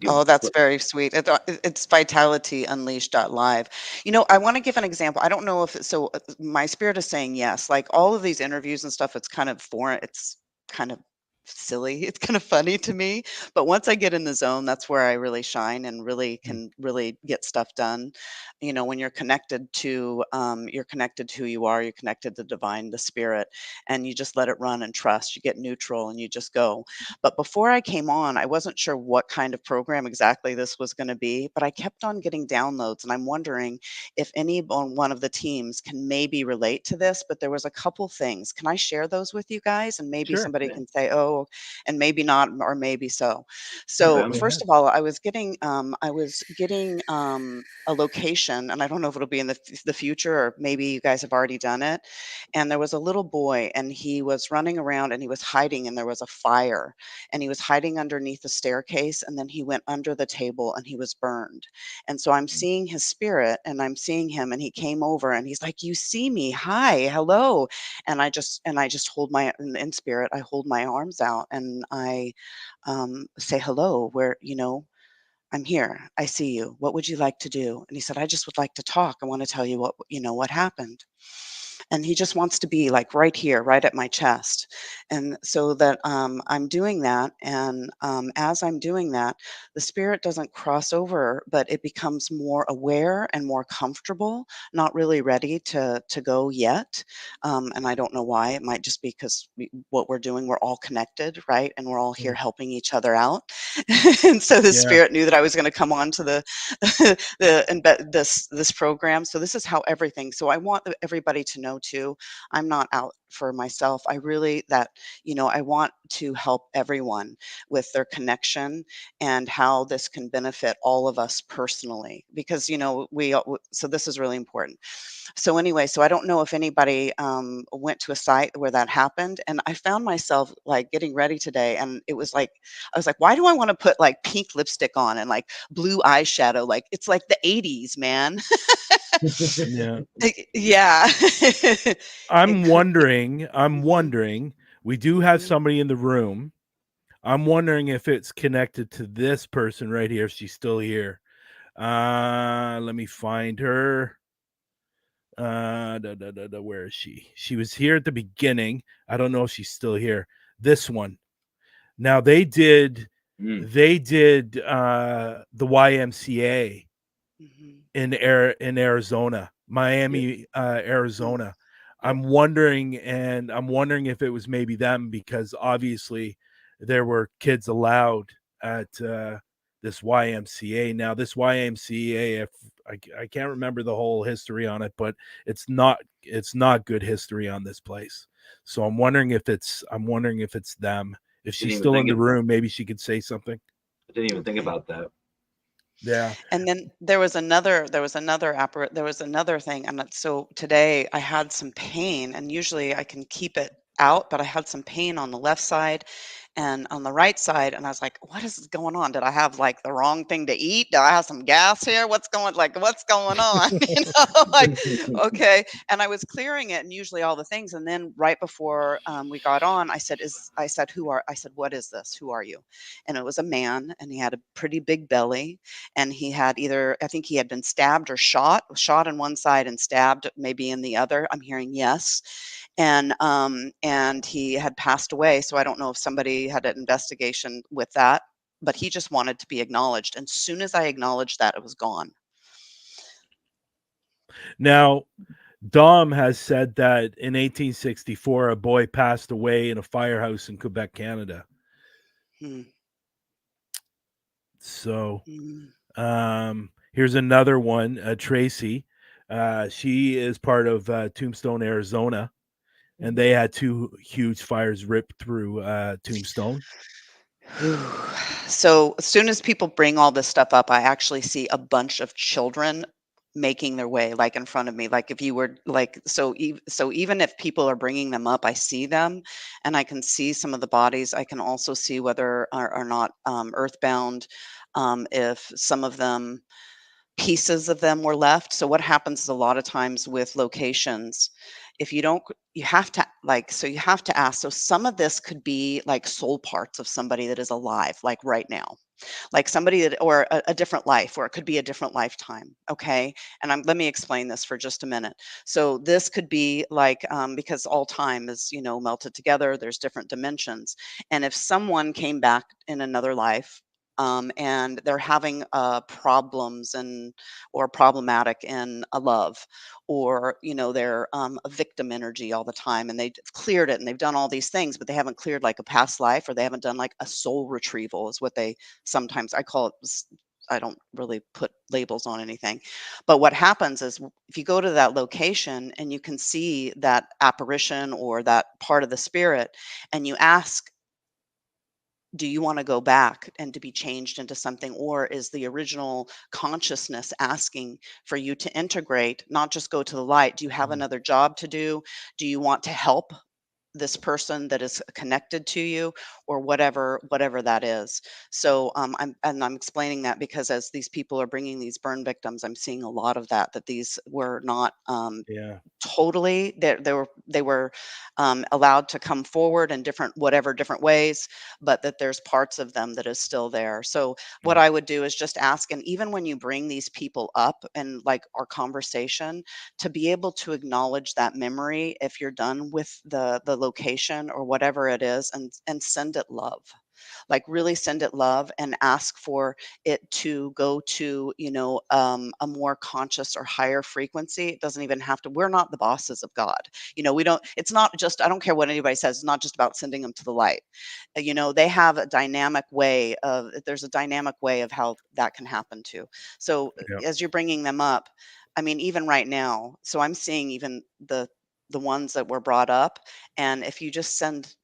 Oh, that's very sweet. It's Vitality Unleashed.live. You know, I want to give an example. I don't know if so. My spirit is saying yes. Like all of these interviews and stuff, it's kind of foreign. It's kind of silly. It's kind of funny to me. But once I get in the zone, that's where I really shine and really can really get stuff done. You know, when you're connected to who you are, you're connected to divine, the spirit, and you just let it run and trust. You get neutral and you just go. But before I came on, I wasn't sure what kind of program exactly this was going to be, but I kept on getting downloads, and I'm wondering if any one of the teams can maybe relate to this. But there was a couple things. Can I share those with you guys? And maybe somebody can say, oh, and maybe not, or maybe so. So first of all, I was getting a location, and I don't know if it'll be in the future, or maybe you guys have already done it. And there was a little boy, and he was running around, and he was hiding, and there was a fire, and he was hiding underneath the staircase, and then he went under the table, and he was burned. And so I'm seeing his spirit, and I'm seeing him, and he came over, and he's like, "You see me? Hi, hello." And I just hold in spirit, I hold my arms out, and I say hello, where, you know, I'm here. I see you. What would you like to do? And he said, I just would like to talk. I want to tell you what, you know, what happened. And he just wants to be like right here, right at my chest. And so that I'm doing that. And as I'm doing that, the spirit doesn't cross over, but it becomes more aware and more comfortable, not really ready to go yet. And I don't know why. It might just be because what we're doing, we're all connected, right? And we're all here helping each other out. And so the spirit knew that I was going to come on to this program. So this is how everything. So I want everybody to know know too, I'm not out for myself. I really that, I want to help everyone with their connection and how this can benefit all of us personally, because so this is really important. So anyway, so I don't know if anybody went to a site where that happened, and I found myself like getting ready today, and it was like I was like, why do I want to put like pink lipstick on and like blue eyeshadow? Like it's like the 80s, man. Yeah. Yeah. I'm It could. wondering, we do have Mhm. somebody in the room. I'm wondering if it's connected to this person right here, if she's still here. Let me find her. Where is she? She was here at the beginning. I don't know if she's still here. This one. Now they did Mm. the YMCA Mhm. in Arizona, Miami, Arizona. Yep. I'm wondering if it was maybe them, because obviously there were kids allowed at this YMCA. Now this YMCA, if I can't remember the whole history on it, but it's not good history on this place. So I'm wondering if it's them. If Didn't she's even still in think the of room, maybe she could say something. I didn't even think Okay. about that. Yeah. And then there was another thing, and so today I had some pain, and usually I can keep it out, but I had some pain on the left side and on the right side, and I was like, what is going on? Did I have like the wrong thing to eat? Do I have some gas here? What's going on? Like, okay. And I was clearing it, and usually all the things, and then right before we got on, I said, what is this? Who are you? And it was a man, and he had a pretty big belly, and he had either, I think he had been stabbed or shot in one side and stabbed maybe in the other. I'm hearing yes. And he had passed away. So I don't know if somebody had an investigation with that, but he just wanted to be acknowledged. And soon as I acknowledged that, it was gone. Now, Dom has said that in 1864, a boy passed away in a firehouse in Quebec, Canada. Hmm. So, Mm. here's another one, Tracy. She is part of Tombstone, Arizona, and they had two huge fires rip through Tombstone. So as soon as people bring all this stuff up, I actually see a bunch of children making their way like in front of me. Like if you were like, so even if people are bringing them up, I see them, and I can see some of the bodies. I can also see whether are not earthbound, if some of them, pieces of them were left. So what happens is a lot of times with locations, if you don't, you have to like, so you have to ask. So some of this could be like soul parts of somebody that is alive, like right now, like somebody that, or a different life, or it could be a different lifetime. Okay. And let me explain this for just a minute. So this could be like, because all time is, melted together, there's different dimensions. And if someone came back in another life, and they're having problems and or problematic in a love, or they're a victim energy all the time, and they've cleared it and they've done all these things, but they haven't cleared like a past life, or they haven't done like a soul retrieval is what they sometimes, I call it. I don't really put labels on anything, but what happens is if you go to that location and you can see that apparition or that part of the spirit, and you ask, do you want to go back and to be changed into something, or is the original consciousness asking for you to integrate, not just go to the light? Do you have another job to do you want to help this person that is connected to you, or whatever that is? So I'm explaining that because as these people are bringing these burn victims, I'm seeing a lot of that these were not Yeah. totally, they were allowed to come forward in different ways, but that there's parts of them that is still there. So what Yeah. I would do is just ask, and even when you bring these people up and like our conversation, to be able to acknowledge that memory if you're done with the location or whatever it is, and send it love, like really send it love, and ask for it to go to, a more conscious or higher frequency. It doesn't even have to, we're not the bosses of God. We don't, it's not just, I don't care what anybody says, it's not just about sending them to the light. They have a dynamic way of, there's a dynamic way of how that can happen too. So Yeah. as you're bringing them up, I mean, even right now, so I'm seeing even the ones that were brought up. And if you just send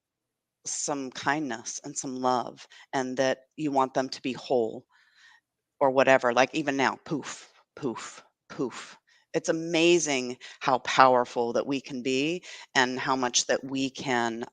some kindness and some love, and that you want them to be whole or whatever, like even now, poof, poof, poof. It's amazing how powerful that we can be, and how much that we can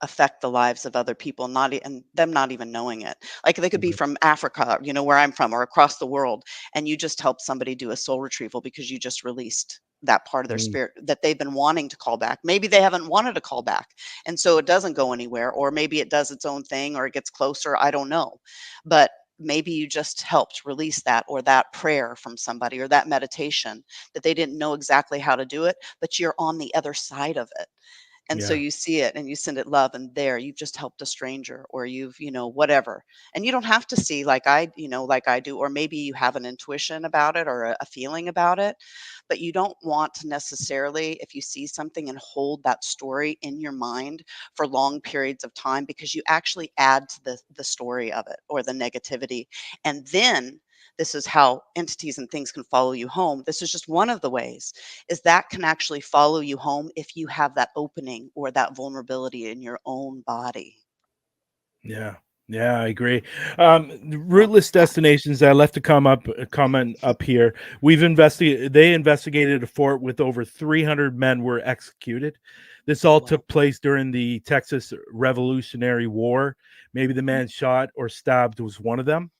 affect the lives of other people, and them not even knowing it. Like they could be from Africa, where I'm from, or across the world, and you just help somebody do a soul retrieval because you just released that part of their spirit that they've been wanting to call back. Maybe they haven't wanted to call back, and so it doesn't go anywhere, or maybe it does its own thing, or it gets closer. I don't know, but maybe you just helped release that, or that prayer from somebody, or that meditation that they didn't know exactly how to do it, but you're on the other side of it. And so Yeah. you see it and you send it love, and there you've just helped a stranger, or you've, whatever. And you don't have to see like I do, or maybe you have an intuition about it, or a feeling about it, but you don't want to necessarily, if you see something, and hold that story in your mind for long periods of time, because you actually add to the story of it, or the negativity. And then this is how entities and things can follow you home. This is just one of the ways, is that can actually follow you home if you have that opening or that vulnerability in your own body. Yeah. Yeah, I agree. Rootless Destinations, I left a comment up here. They investigated a fort with over 300 men were executed. This all took place during the Texas Revolutionary War. Maybe the man shot or stabbed was one of them.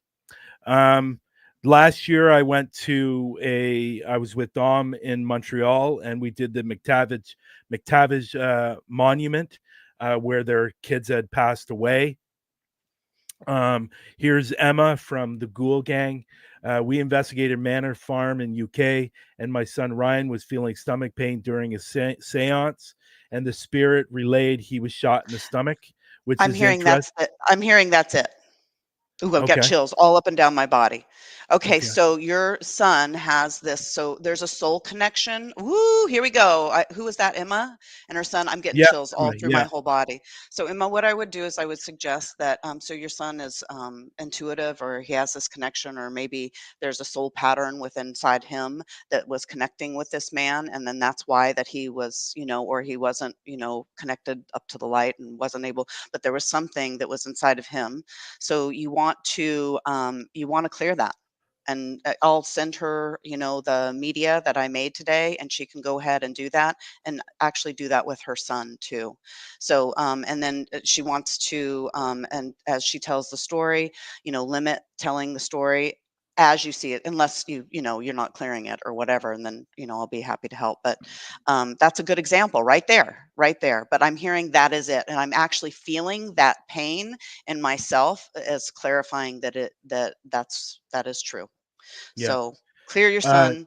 Last year I was with Dom in Montreal, and we did the McTavish monument, where their kids had passed away. Here's Emma from the Ghoul Gang. We investigated Manor Farm in UK, and my son Ryan was feeling stomach pain during a seance, and the spirit relayed he was shot in the stomach, which I'm is hearing interesting. that's it. Ooh, I've got Okay. chills all up and down my body. Okay, Okay. so your son has this. So there's a soul connection. Woo, here we go. Who is that, Emma? And her son. I'm getting Yeah. chills all through my Yeah. whole body. So Emma, what I would do is I would suggest that. So your son is intuitive, or he has this connection, or maybe there's a soul pattern within inside him that was connecting with this man, and then that's why that he was, or he wasn't, connected up to the light and wasn't able. But there was something that was inside of him, so you want to clear that. And I'll send her, the media that I made today, and she can go ahead and do that, and actually do that with her son too. So, and then she wants to, and as she tells the story, limit telling the story as you see it, unless you're not clearing it or whatever, and then I'll be happy to help. But that's a good example right there. But I'm hearing that is it, and I'm actually feeling that pain in myself as clarifying that is true. Yeah. So clear your Uh, son.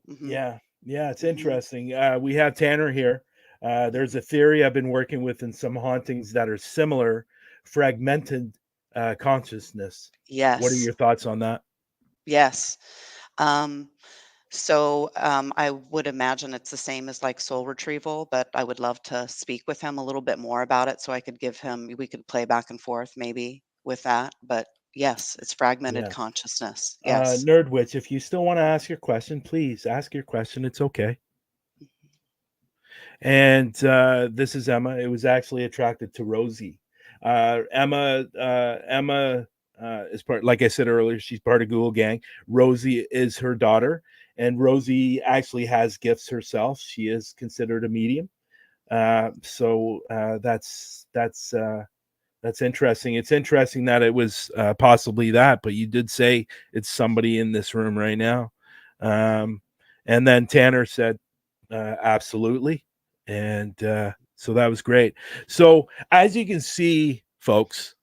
Hmm. yeah. Yeah. It's Hmm. interesting. We have Tanner here. There's a theory I've been working with in some hauntings that are similar, fragmented consciousness. What are Yes. your thoughts on that? Yes. Um, I would imagine it's the same as like soul retrieval, but I would love to speak with him a little bit more about it, so we could play back and forth maybe with that. But yes, it's fragmented Yeah. consciousness. Yes. Nerdwitch, if you still want to ask your question, please ask your question. It's okay. And this is Emma. It was actually attracted to Rosie. Emma is part, like I said earlier, she's part of Google Gang. Rosie is her daughter, and Rosie actually has gifts herself. She is considered a medium. That's interesting. It's interesting that it was possibly that, but you did say it's somebody in this room right now. And then Tanner said, absolutely. And so that was great. So as you can see, folks,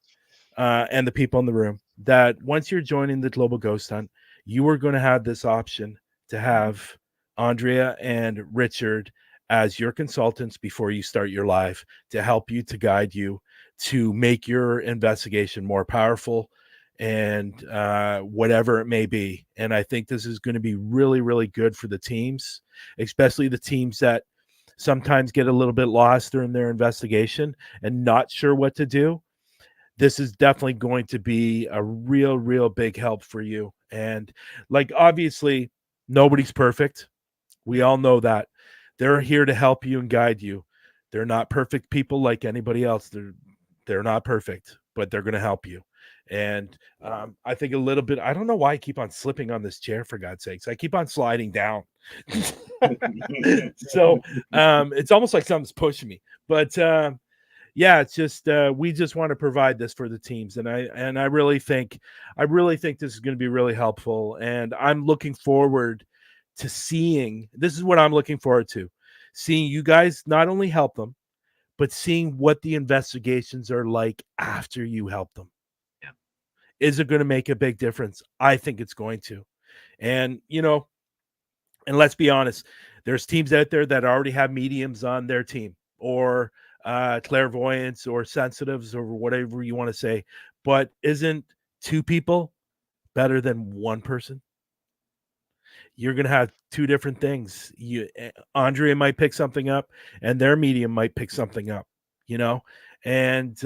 and the people in the room, that once you're joining the Global Ghost Hunt, you are going to have this option to have Andrea and Richard as your consultants before you start your live, to help you, to guide you, to make your investigation more powerful, and whatever it may be. And I think this is going to be really, really good for the teams, especially the teams that sometimes get a little bit lost during their investigation and not sure what to do. This is definitely going to be a real, real big help for you. And like, obviously, nobody's perfect. We all know that. They're here to help you and guide you. They're not perfect people like anybody else. They're not perfect, but they're going to help you. And I think a little bit, I don't know why I keep on slipping on this chair, for God's sakes. I keep on sliding down. So it's almost like something's pushing me. But yeah, it's just we just want to provide this for the teams. And I really think this is going to be really helpful. And I'm looking forward to seeing, this is what I'm looking forward to, seeing you guys not only help them, but seeing what the investigations are like after you help them. Yeah. Is it going to make a big difference? I think it's going to. And, you know, and let's be honest, there's teams out there that already have mediums on their team, or clairvoyants or sensitives or whatever you want to say. But isn't 2 people better than 1 person? You're going to have 2 different things. Andrea might pick something up, and their medium might pick something up, you know, and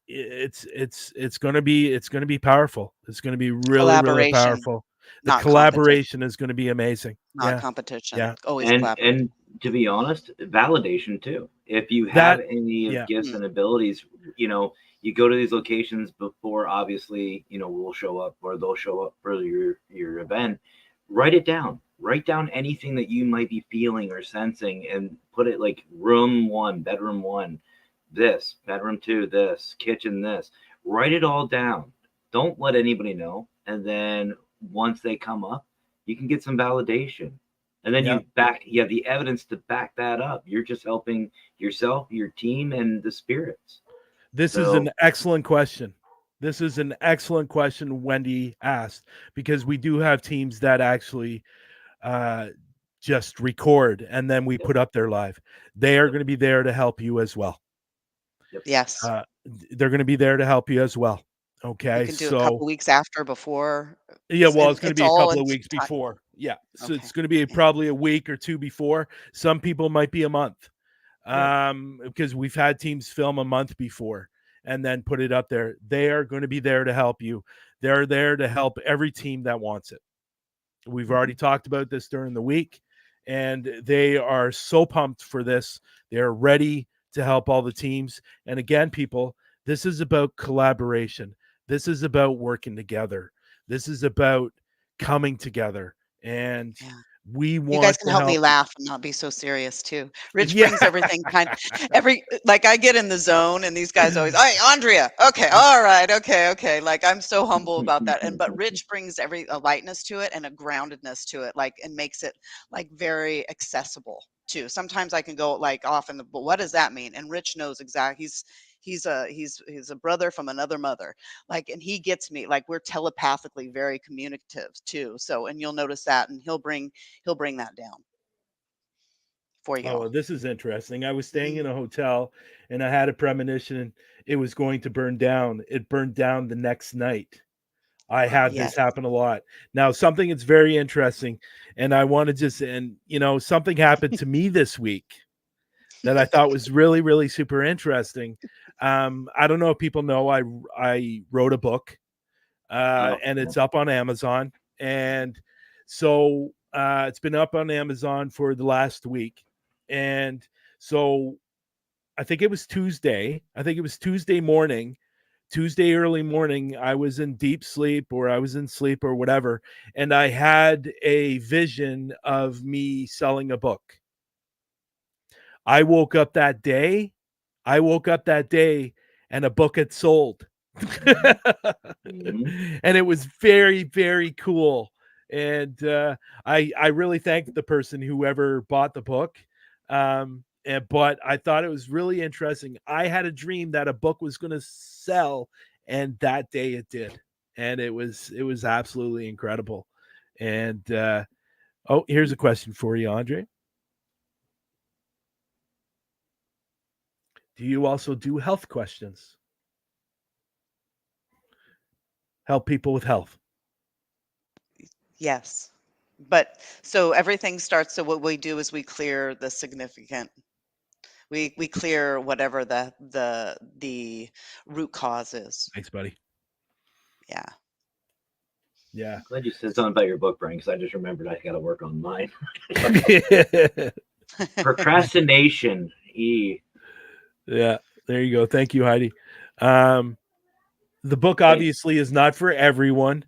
it's going to be powerful. It's going to be really, really Collaboration, powerful. The not collaboration is going to be amazing. not Yeah. competition. Yeah. Always collaborate. And to be honest, validation too. If you have any yeah. gifts and abilities, you know, you go to these locations before, obviously, you know, we'll show up or they'll show up for your event. Write it down. Write down anything that you might be feeling or sensing, and put it like room 1, bedroom 1, this, bedroom 2, this, kitchen, this. Write it all down. Don't let anybody know. And then once they come up, you can get some validation. And then Yep. you have the evidence to back that up. You're just helping yourself, your team, and the spirits. This is an excellent question. This is an excellent question Wendy asked, because we do have teams that actually just record and then we put up their live. They are going to be there to help you as well. Yes. They're going to be there to help you as well. Okay. You can do a couple weeks after, before. Yeah, well, it's going to be a couple of weeks time. before. Yeah. So Okay. it's going to be probably a week or 2 before. Some people might be a month. Because we've had teams film a month before and then put it up there. They are going to be there to help you. They're there to help every team that wants it. We've already talked about this during the week, and they are so pumped for this. They're ready to help all the teams. And again, people, this is about collaboration. This is about working together. This is about coming together. And we want you guys can to help me laugh and not be so serious too. Rich brings everything like I get in the zone, and these guys always, hey, Andrea, okay, all right, okay. Like, I'm so humble about that. But Rich brings a lightness to it and a groundedness to it, like, and makes it like very accessible too. Sometimes I can go like off in the, but what does that mean? And Rich knows exactly. He's a brother from another mother, like, and he gets me, like, we're telepathically very communicative too. So, and you'll notice that, and he'll bring that down for you. Oh, this is interesting. I was staying in a hotel and I had a premonition it was going to burn down. It burned down the next night. I had this happen a lot. Now, something that's very interesting, and I want to just, and you know, something happened to me this week that I thought was really, really super interesting. I don't know if people know, I wrote a book, and it's up on Amazon. And so it's been up on Amazon for the last week. And so I think it was Tuesday. Tuesday early morning, I was in deep sleep, or I was in sleep or whatever. And I had a vision of me selling a book. I woke up that day and a book had sold. And it was very, very cool. And I really thank the person, whoever bought the book. But I thought it was really interesting. I had a dream that a book was going to sell, and that day it did. And it was absolutely incredible. And here's a question for you, Andre. Do you also do health questions? Help people with health? Yes. But so everything starts, so what we do is we clear the significant, we clear whatever the root cause is. Thanks, buddy. Yeah. I'm glad you said something about your book, Brian, because I just remembered I got to work on mine. Procrastination. Yeah, there you go. Thank you, Heidi. The book obviously is not for everyone.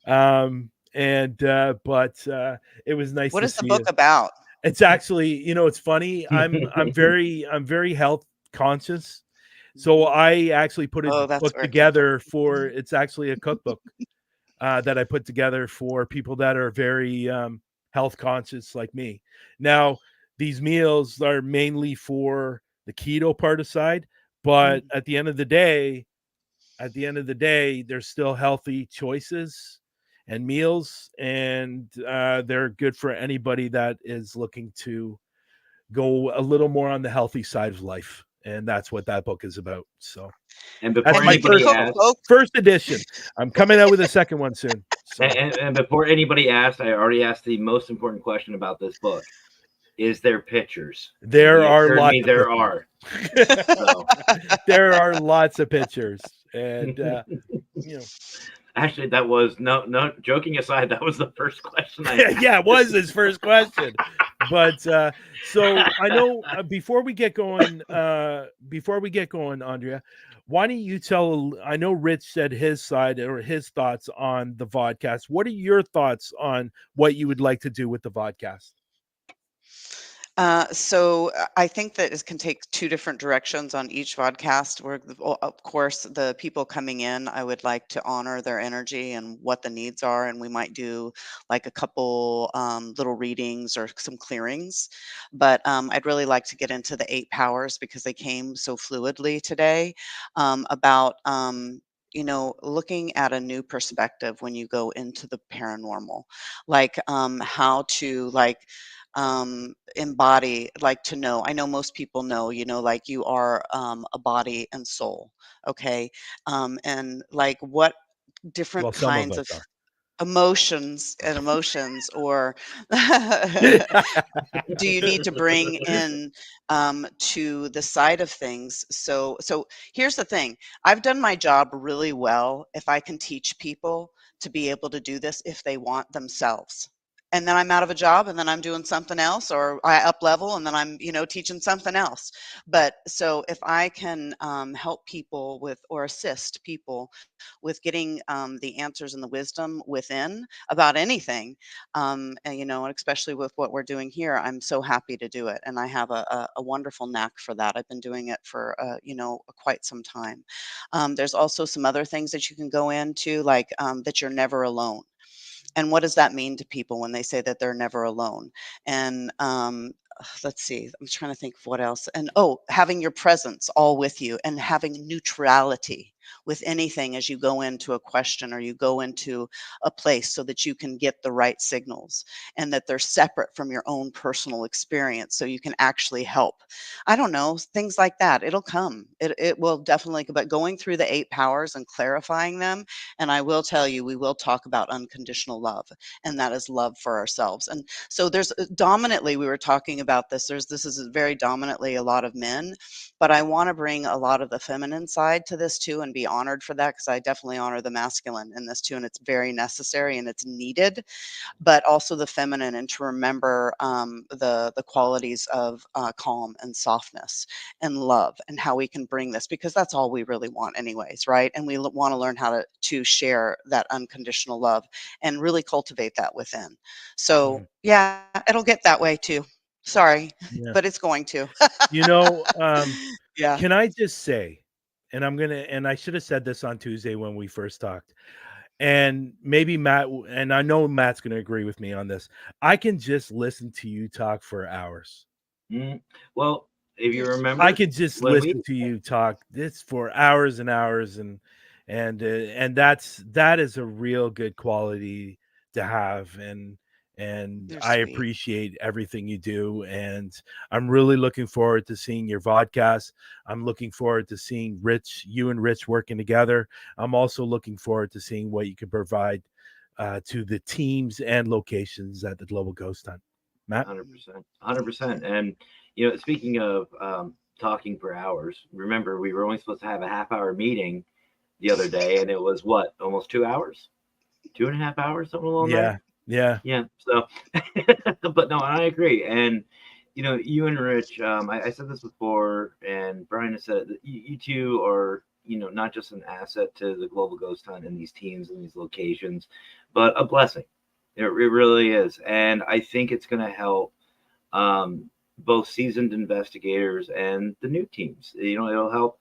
But it was nice What to is the see book it. about? It's actually, it's funny. I'm very health conscious. So I actually put a Oh, that's book where it came together from. for, it's actually a cookbook that I put together for people that are very health conscious like me. Now, these meals are mainly for the keto part aside, but at the end of the day, there's still healthy choices and meals, and they're good for anybody that is looking to go a little more on the healthy side of life. And that's what that book is about. So And that's before my And you can anybody cook, asks, folks. first edition. I'm coming out with a second one soon. So. and before anybody asks, I already asked the most important question about this book. Is there pictures? There You are assured lots me of there pictures. are. So. There are lots of pictures. And Actually, that was no. Joking aside, that was the first question I asked. yeah, it was his first question. But so I know before we get going, Andrea, why don't you tell? I know Rich said his side or his thoughts on the vodcast. What are your thoughts on what you would like to do with the vodcast? So I think that it can take two different directions on each podcast. Where, of course, the people coming in, I would like to honor their energy and what the needs are, and we might do like a couple little readings or some clearings. But I'd really like to get into the 8 powers because they came so fluidly today about. Looking at a new perspective when you go into the paranormal, like how to embody, like to know. I know most people know, like you are a body and soul. Okay. And like what different Well, some of kinds us of are. emotions or do you need to bring in to the side of things? So here's the thing. I've done my job really well if I can teach people to be able to do this if they want themselves. And then I'm out of a job and then I'm doing something else, or I up level and then I'm, teaching something else. But so if I can help people with or assist people with getting the answers and the wisdom within about anything, and, and especially with what we're doing here, I'm so happy to do it. And I have a wonderful knack for that. I've been doing it for, quite some time. There's also some other things that you can go into, like that you're never alone. And what does that mean to people when they say that they're never alone? And let's see, I'm trying to think of what else. And having your presence all with you and having neutrality with anything as you go into a question or you go into a place so that you can get the right signals and that they're separate from your own personal experience so you can actually help. I don't know, things like that. It'll come. It will definitely, but going through the 8 powers and clarifying them. And I will tell you, we will talk about unconditional love, and that is love for ourselves. And so there's dominantly, we were talking about this, this is very dominantly a lot of men, but I want to bring a lot of the feminine side to this too and be honored for that, because I definitely honor the masculine in this too, and it's very necessary and it's needed, but also the feminine, and to remember the qualities of calm and softness and love and how we can bring this, because that's all we really want anyways, right? And we want to learn how to share that unconditional love and really cultivate that within. So yeah, it'll get that way too. Sorry, Yeah. but it's going to. Yeah. Can I just say, and I should have said this on Tuesday when we first talked, and maybe Matt, and I know Matt's going to agree with me on this. I can just listen to you talk for hours. Well, if you remember, I could just listen to you talk this for hours and hours, and that is a real good quality to have, and You're I sweet. appreciate everything you do, and I'm really looking forward to seeing your vodcast. I'm looking forward to seeing you and Rich working together. I'm also looking forward to seeing what you can provide to the teams and locations at the Global Ghost Hunt. Matt? 100%. And, speaking of talking for hours, remember, we were only supposed to have a half-hour meeting the other day, and it was what, almost 2 hours? 2.5 hours, something along there? Yeah. Yeah. So, but no, I agree. And, you know, you and Rich, I said this before, and Brian has said it, that you two are, you know, not just an asset to the Global Ghost Hunt and these teams and these locations, but a blessing. It really is. And I think it's going to help both seasoned investigators and the new teams. You know, it'll help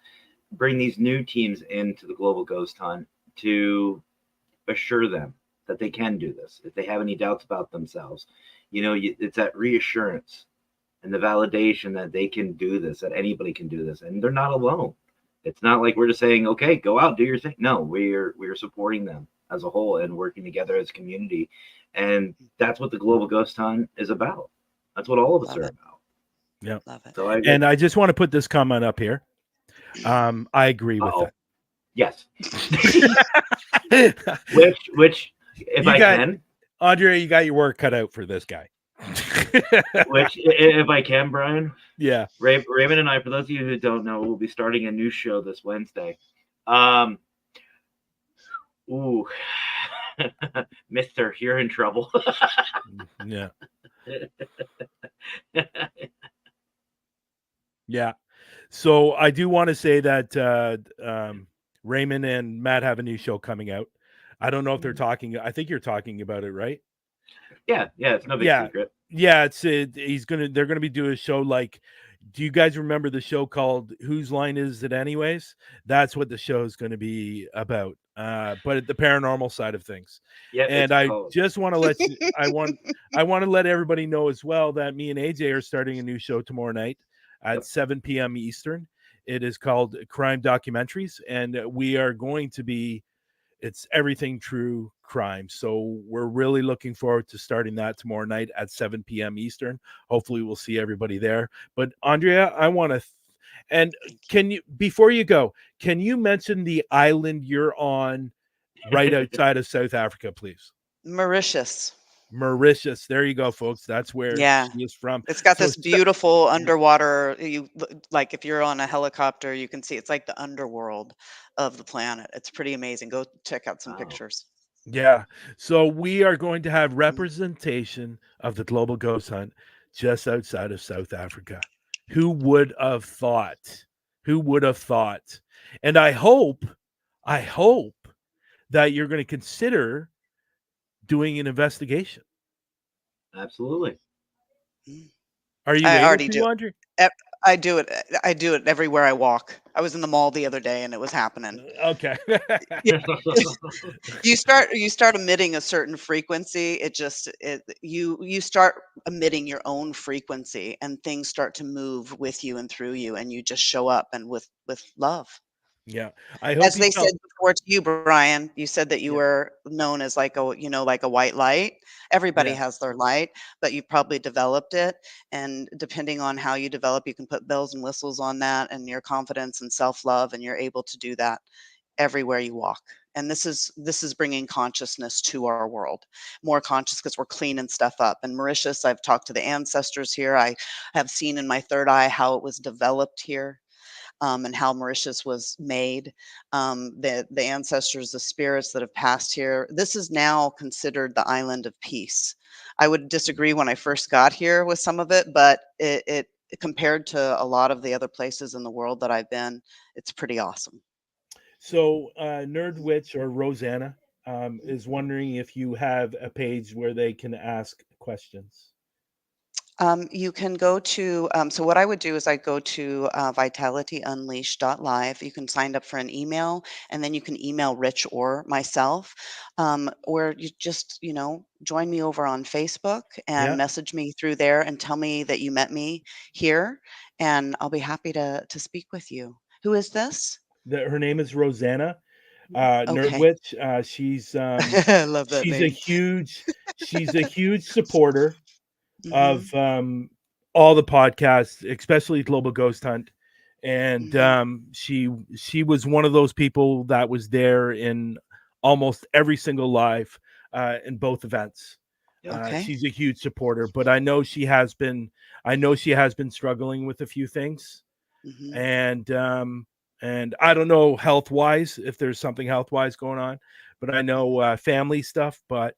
bring these new teams into the Global Ghost Hunt to assure them that they can do this. If they have any doubts about themselves, you know, it's that reassurance and the validation that they can do this, that anybody can do this, and they're not alone. It's not like we're just saying, okay, go out, do your thing. No, we're supporting them as a whole and working together as a community. And that's what the Global Ghost Hunt is about. That's what all of us Love are it. about. Yeah. Love it. So And I just want to put this comment up here. I agree with that. Yes. which if You I got- can, Andre, you got your work cut out for this guy. which if I can, Brian, Yeah. Raymond and I, for those of you who don't know, we'll be starting a new show this Wednesday. Ooh, Mister, you're in trouble. Yeah. Yeah. So I do want to say that Raymond and Matt have a new show coming out. I don't know if they're talking. I think you're talking about it, right? Yeah, it's no big secret. Yeah, they're gonna be doing a show like, do you guys remember the show called Whose Line Is It Anyways? That's what the show is going to be about. But the paranormal side of things. Yeah, and I just want to let you, I want to let everybody know as well that me and AJ are starting a new show tomorrow night at 7 p.m. Eastern. It is called Crime Documentaries, and we are going to be, it's everything true crime. So we're really looking forward to starting that tomorrow night at 7 p.m. Eastern. Hopefully we'll see everybody there. But Andrea, I want to, and can you, before you go, can you mention the island you're on right outside of South Africa, please? Mauritius. Mauritius. There you go, folks. That's where she is from. It's got this beautiful underwater, like if you're on a helicopter, you can see it's like the underworld of the planet. It's pretty amazing. Go check out some pictures. Yeah. So we are going to have representation of the Global Ghost Hunt just outside of South Africa. Who would have thought? Who would have thought? And I hope that you're going to consider doing an investigation. Absolutely. Are you I already to, do, Andre? I do it. I do it everywhere I walk. I was in the mall the other day and it was happening. Okay. You start emitting a certain frequency. You start emitting your own frequency, and things start to move with you and through you, and you just show up and with love. Yeah. I hope As they said before to you, Brian, you said that you were known as like like a white light. Everybody has their light, but you probably developed it. And depending on how you develop, you can put bells and whistles on that and your confidence and self-love, and you're able to do that everywhere you walk. And this is bringing consciousness to our world, more conscious, because we're cleaning stuff up. And Mauritius, I've talked to the ancestors here. I have seen in my third eye how it was developed here. And how Mauritius was made, the ancestors, the spirits that have passed here. This is now considered the island of peace. I would disagree when I first got here with some of it, but it compared to a lot of the other places in the world that I've been, it's pretty awesome. So Nerd Witch or Rosanna is wondering if you have a page where they can ask questions. You can go to, so what I would do is I go to vitalityunleashed.live. You can sign up for an email, and then you can email Rich or myself, or you just, join me over on Facebook and message me through there and tell me that you met me here, and I'll be happy to speak with you. Who is this? Her name is Rosanna. Nerd Okay. Witch. She's I love that she's name. she's a huge supporter of all the podcasts, especially Global Ghost Hunt. And she was one of those people that was there in almost every single live in both events. Okay. She's a huge supporter, but I know she has been struggling with a few things. And I don't know health wise if there's something health wise going on, but I know family stuff. But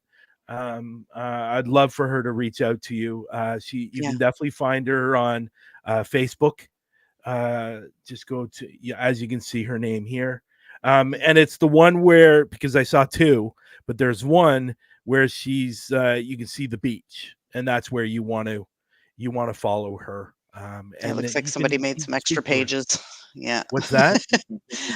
I'd love for her to reach out to you. You Yeah. can definitely find her on Facebook. Just go to, as you can see her name here. And it's the one where, because I saw two, but there's one where she's you can see the beach, and that's where you want to follow her. It And looks then like somebody made you some can extra speak to her. pages. Yeah. What's that?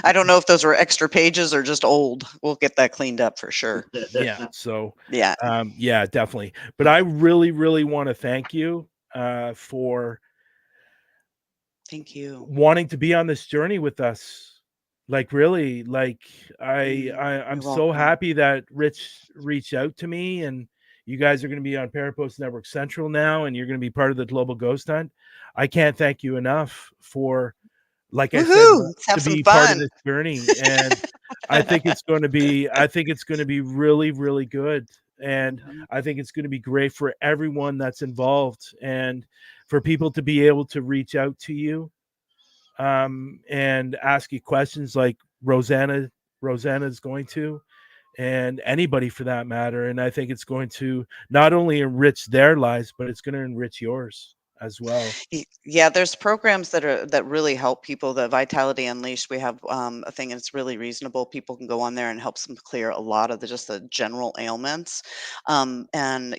I don't know if those were extra pages or just old. We'll get that cleaned up for sure. Yeah. So Yeah. yeah, definitely. But I really, really want to thank you for Thank you. wanting to be on this journey with us. Like, really, like I'm You're so welcome. happy that Rich reached out to me, and you guys are going to be on Parapost Network Central now, and you're going to be part of the Global Ghost Hunt. I can't thank you enough for, like I said, Woohoo! Let's to have some be part of fun. this journey. And I think it's going to be really, really good. And Mhm. I think it's going to be great for everyone that's involved, and for people to be able to reach out to you and ask you questions like Rosanna's going to, and anybody for that matter. And I think it's going to not only enrich their lives, but it's going to enrich yours as well. Yeah, there's programs that really help people. The Vitality Unleashed, we have a thing, and it's really reasonable. People can go on there and helps them clear a lot of the general ailments. And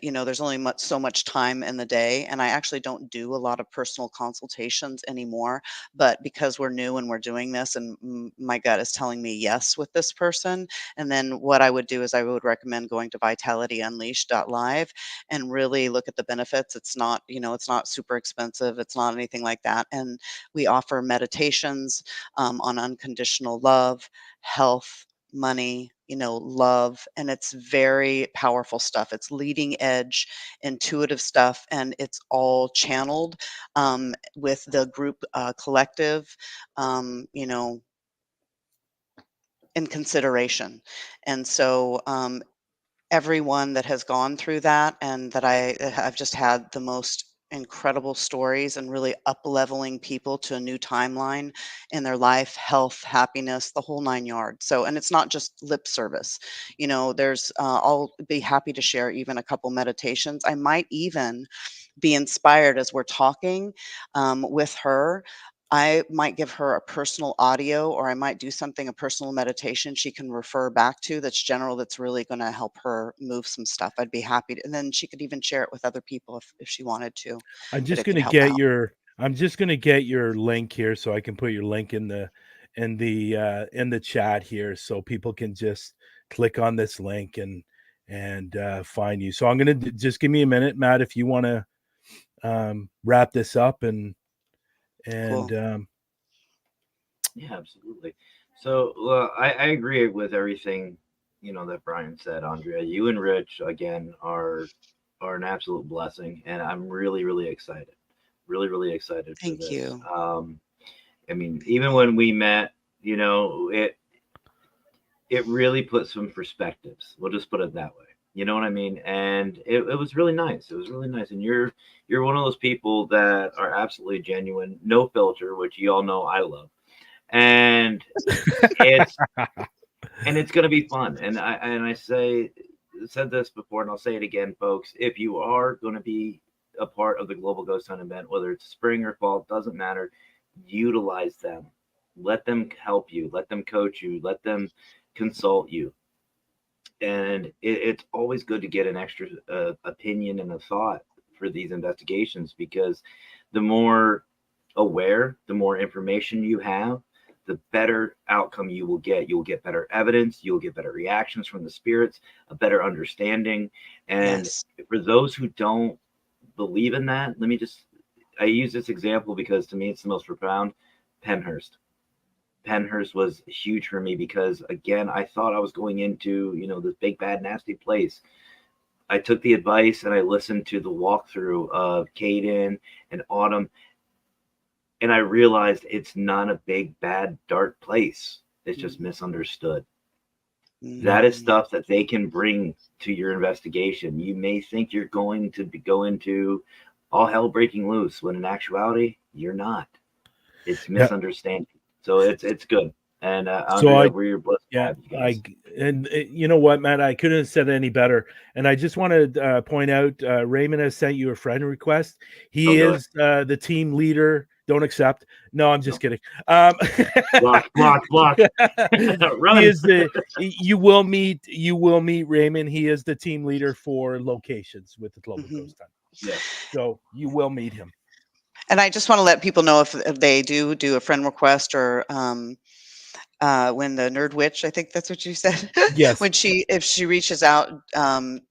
there's only so much time in the day, and I actually don't do a lot of personal consultations anymore. But because we're new and we're doing this, and my gut is telling me yes with this person, and then what I would do is I would recommend going to vitalityunleashed.live and really look at the benefits. It's not super expensive. It's not anything like that. And we offer meditations on unconditional love, health, money, love, and it's very powerful stuff. It's leading edge, intuitive stuff, and it's all channeled with the group collective, in consideration. And so everyone that has gone through that and that I've just had the most incredible stories and really up leveling people to a new timeline in their life, health, happiness, the whole nine yards. So, and it's not just lip service. I'll be happy to share even a couple meditations. I might even be inspired as we're talking with her. I might give her a personal audio, or I might do something, a personal meditation she can refer back to that's general, that's really going to help her move some stuff. I'd be happy to, and then she could even share it with other people if she wanted to, I'm that just it going could to help get out. your I'm just going to get your link here, so I can put your link in the chat here, so people can just click on this link and find you. So I'm going to just give me a minute, Matt, if you want to wrap this up and Cool. Yeah, absolutely. So I agree with everything that Brian said, Andrea. You and Rich again are an absolute blessing, and I'm really, really excited. Really, really excited for Thank this. you. I mean, even when we met, it really put some perspectives. We'll just put it that way. You know what I mean? And it was really nice. It was really nice. And you're one of those people that are absolutely genuine, no filter, which you all know I love. And it's going to be fun. And I said this before, and I'll say it again, folks. If you are going to be a part of the Global Ghost Hunt event, whether it's spring or fall, it doesn't matter. Utilize them. Let them help you. Let them coach you. Let them consult you. And it's always good to get an extra opinion and a thought for these investigations, because the more aware, the more information you have, the better outcome you will get. You'll get better evidence, you'll get better reactions from the spirits, a better understanding. And Yes. for those who don't believe in that, I use this example because to me it's the most profound. Penhurst. Penhurst was huge for me because, again, I thought I was going into, this big, bad, nasty place. I took the advice and I listened to the walkthrough of Caden and Autumn, and I realized it's not a big, bad, dark place. It's just misunderstood. That is Mm. stuff that they can bring to your investigation. You may think you're going to go into all hell breaking loose, when in actuality, you're not. It's Yeah. misunderstanding. So it's good. And So Andrea, we're blessed to yeah, have you guys. you know what, Matt, I couldn't have said it any better. And I just want to point out, Raymond has sent you a friend request. He is the team leader. Don't accept. No, I'm just kidding. Block. Run. He is you will meet Raymond. He is the team leader for locations with the Global Ghost Hunt. Yeah. So you will meet him. And I just want to let people know if they do a friend request, or when the Nerd Witch, I think that's what you said. Yes. If she reaches out,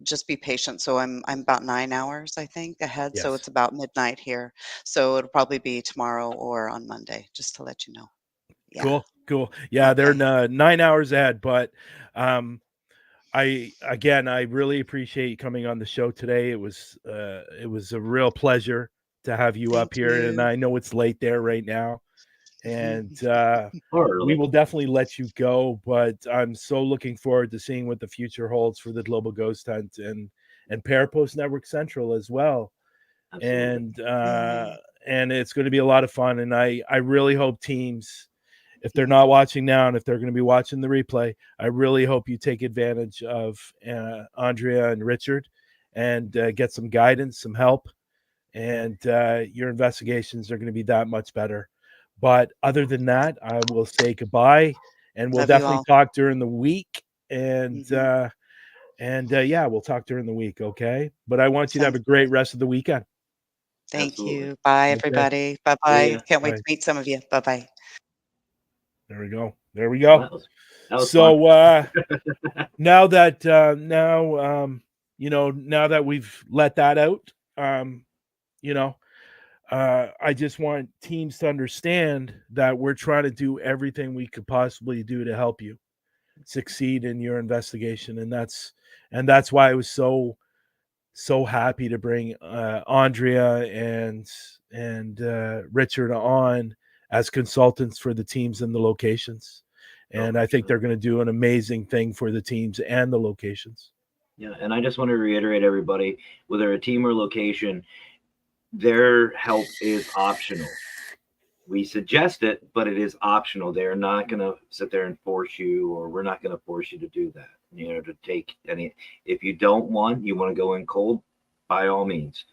just be patient. So I'm about 9 hours, I think, ahead. Yes. So it's about midnight here. So it'll probably be tomorrow or on Monday, just to let you know. Yeah. Cool. Yeah, Okay. they're 9 hours ahead, but I really appreciate you coming on the show today. It was a real pleasure to have you up here, and I know it's late there right now, and we will definitely let you go. But I'm so looking forward to seeing what the future holds for the Global Ghost Hunt and Parapost Network Central as well. Absolutely. And it's going to be a lot of fun, and I really hope teams, if they're not watching now and if they're going to be watching the replay, I really hope you take advantage of Andrea and Richard and get some guidance, some help, and your investigations are going to be that much better. But other than that, I will say goodbye, and we'll definitely talk during the week. And yeah, we'll talk during the week. Okay. But I want you to have a great rest of the weekend. Thank you. Bye, everybody. Bye-bye. Can't wait to meet some of you. Bye-bye. There we go. That was so now that now that we've let that out, I just want teams to understand that we're trying to do everything we could possibly do to help you succeed in your investigation, and that's why I was so happy to bring Andrea and Richard on as consultants for the teams and the locations. And I think they're going to do an amazing thing for the teams and the locations. Yeah, and I just want to reiterate, everybody, whether a team or location, their help is optional. We suggest it, but it is optional. They're not going to sit there and force you, or we're not going to force you to do that. To take any. If you don't want, you want to go in cold, by all means.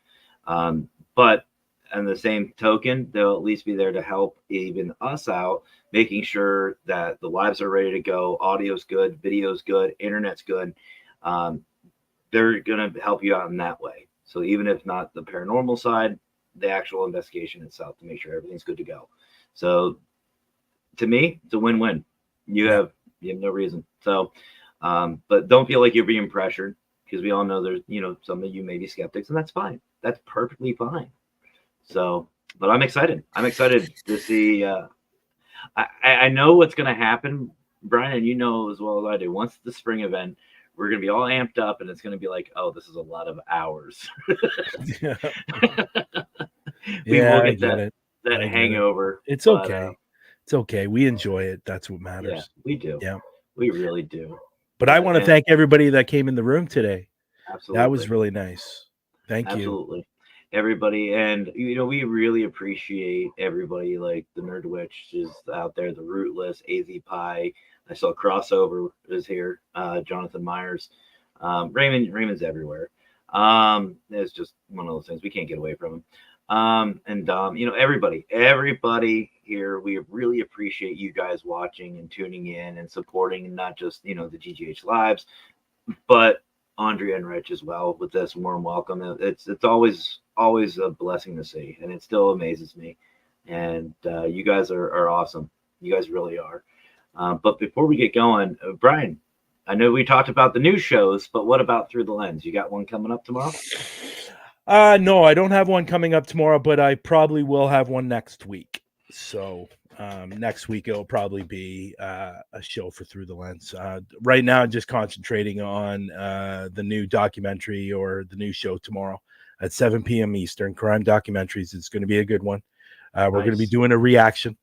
But on the same token, they'll at least be there to help even us out, making sure that the lives are ready to go, audio's good, video's good, internet's good. They're going to help you out in that way. So even if not the paranormal side, the actual investigation itself, to make sure everything's good to go. So to me, it's a win-win. You have no reason. So, but don't feel like you're being pressured, because we all know there's, some of you may be skeptics, and that's fine. That's perfectly fine. So, but I'm excited. I'm excited to see. I know what's going to happen, Brian, and you know as well as I do. Once the spring event, we're going to be all amped up, and it's going to be like, oh, this is a lot of hours. We will get that hangover. It's okay. It's okay. We enjoy it. That's what matters. Yeah, we do. Yeah, we really do. But I want to thank everybody that came in the room today. Absolutely. That was really nice. Thank you. Absolutely. Everybody. And, we really appreciate everybody, like the Nerd Witch is out there, the Rootless, AZ Pie. I saw Crossover is here. Jonathan Myers. Raymond's everywhere. It's just one of those things. We can't get away from him. And Dom, everybody here, we really appreciate you guys watching and tuning in and supporting, and not just, the GGH Lives, but Andrea and Rich as well with this warm welcome. It's always a blessing to see, and it still amazes me. And you guys are awesome. You guys really are. But before we get going, Brian, I know we talked about the new shows, but what about Through the Lens? You got one coming up tomorrow? No, I don't have one coming up tomorrow, but I probably will have one next week. So next week it'll probably be a show for Through the Lens. Right now I'm just concentrating on the new documentary, or the new show tomorrow at 7 p.m. Eastern, Crime Documentaries. It's going to be a good one. We're going to be doing a reaction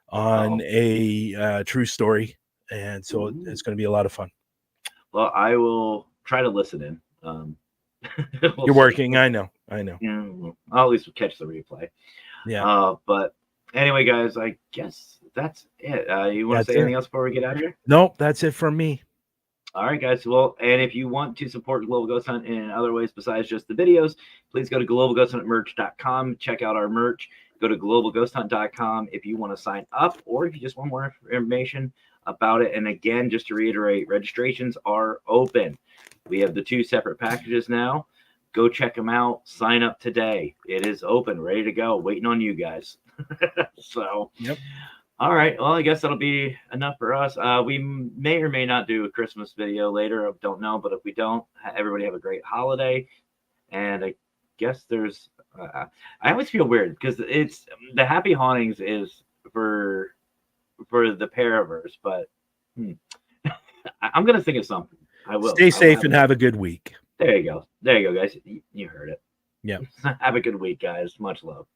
on a true story, and so it's going to be a lot of fun. Well, I will try to listen in. You're working. I know. Yeah, I'll at least catch the replay. Yeah. But anyway, guys, I guess that's it. You want That's to say it. anything else before we get out of here? Nope, that's it from me. All right, guys. Well, and if you want to support Global Ghost Hunt in other ways besides just the videos, please go to globalghosthuntmerch.com. Check out our merch. Go to globalghosthunt.com if you want to sign up, or if you just want more information about it. And again, just to reiterate, registrations are open. We have the 2 separate packages now. Go check them out. Sign up today. It is open, ready to go, waiting on you guys. So, yep. All right. Well, I guess that'll be enough for us. We may or may not do a Christmas video later. I don't know. But if we don't, everybody have a great holiday. And I guess there's I always feel weird because it's the happy hauntings is for the paravers. But I'm going to think of something. I will. Stay safe and have a good week. There you go. There you go, guys. You heard it. Yeah. Have a good week, guys. Much love.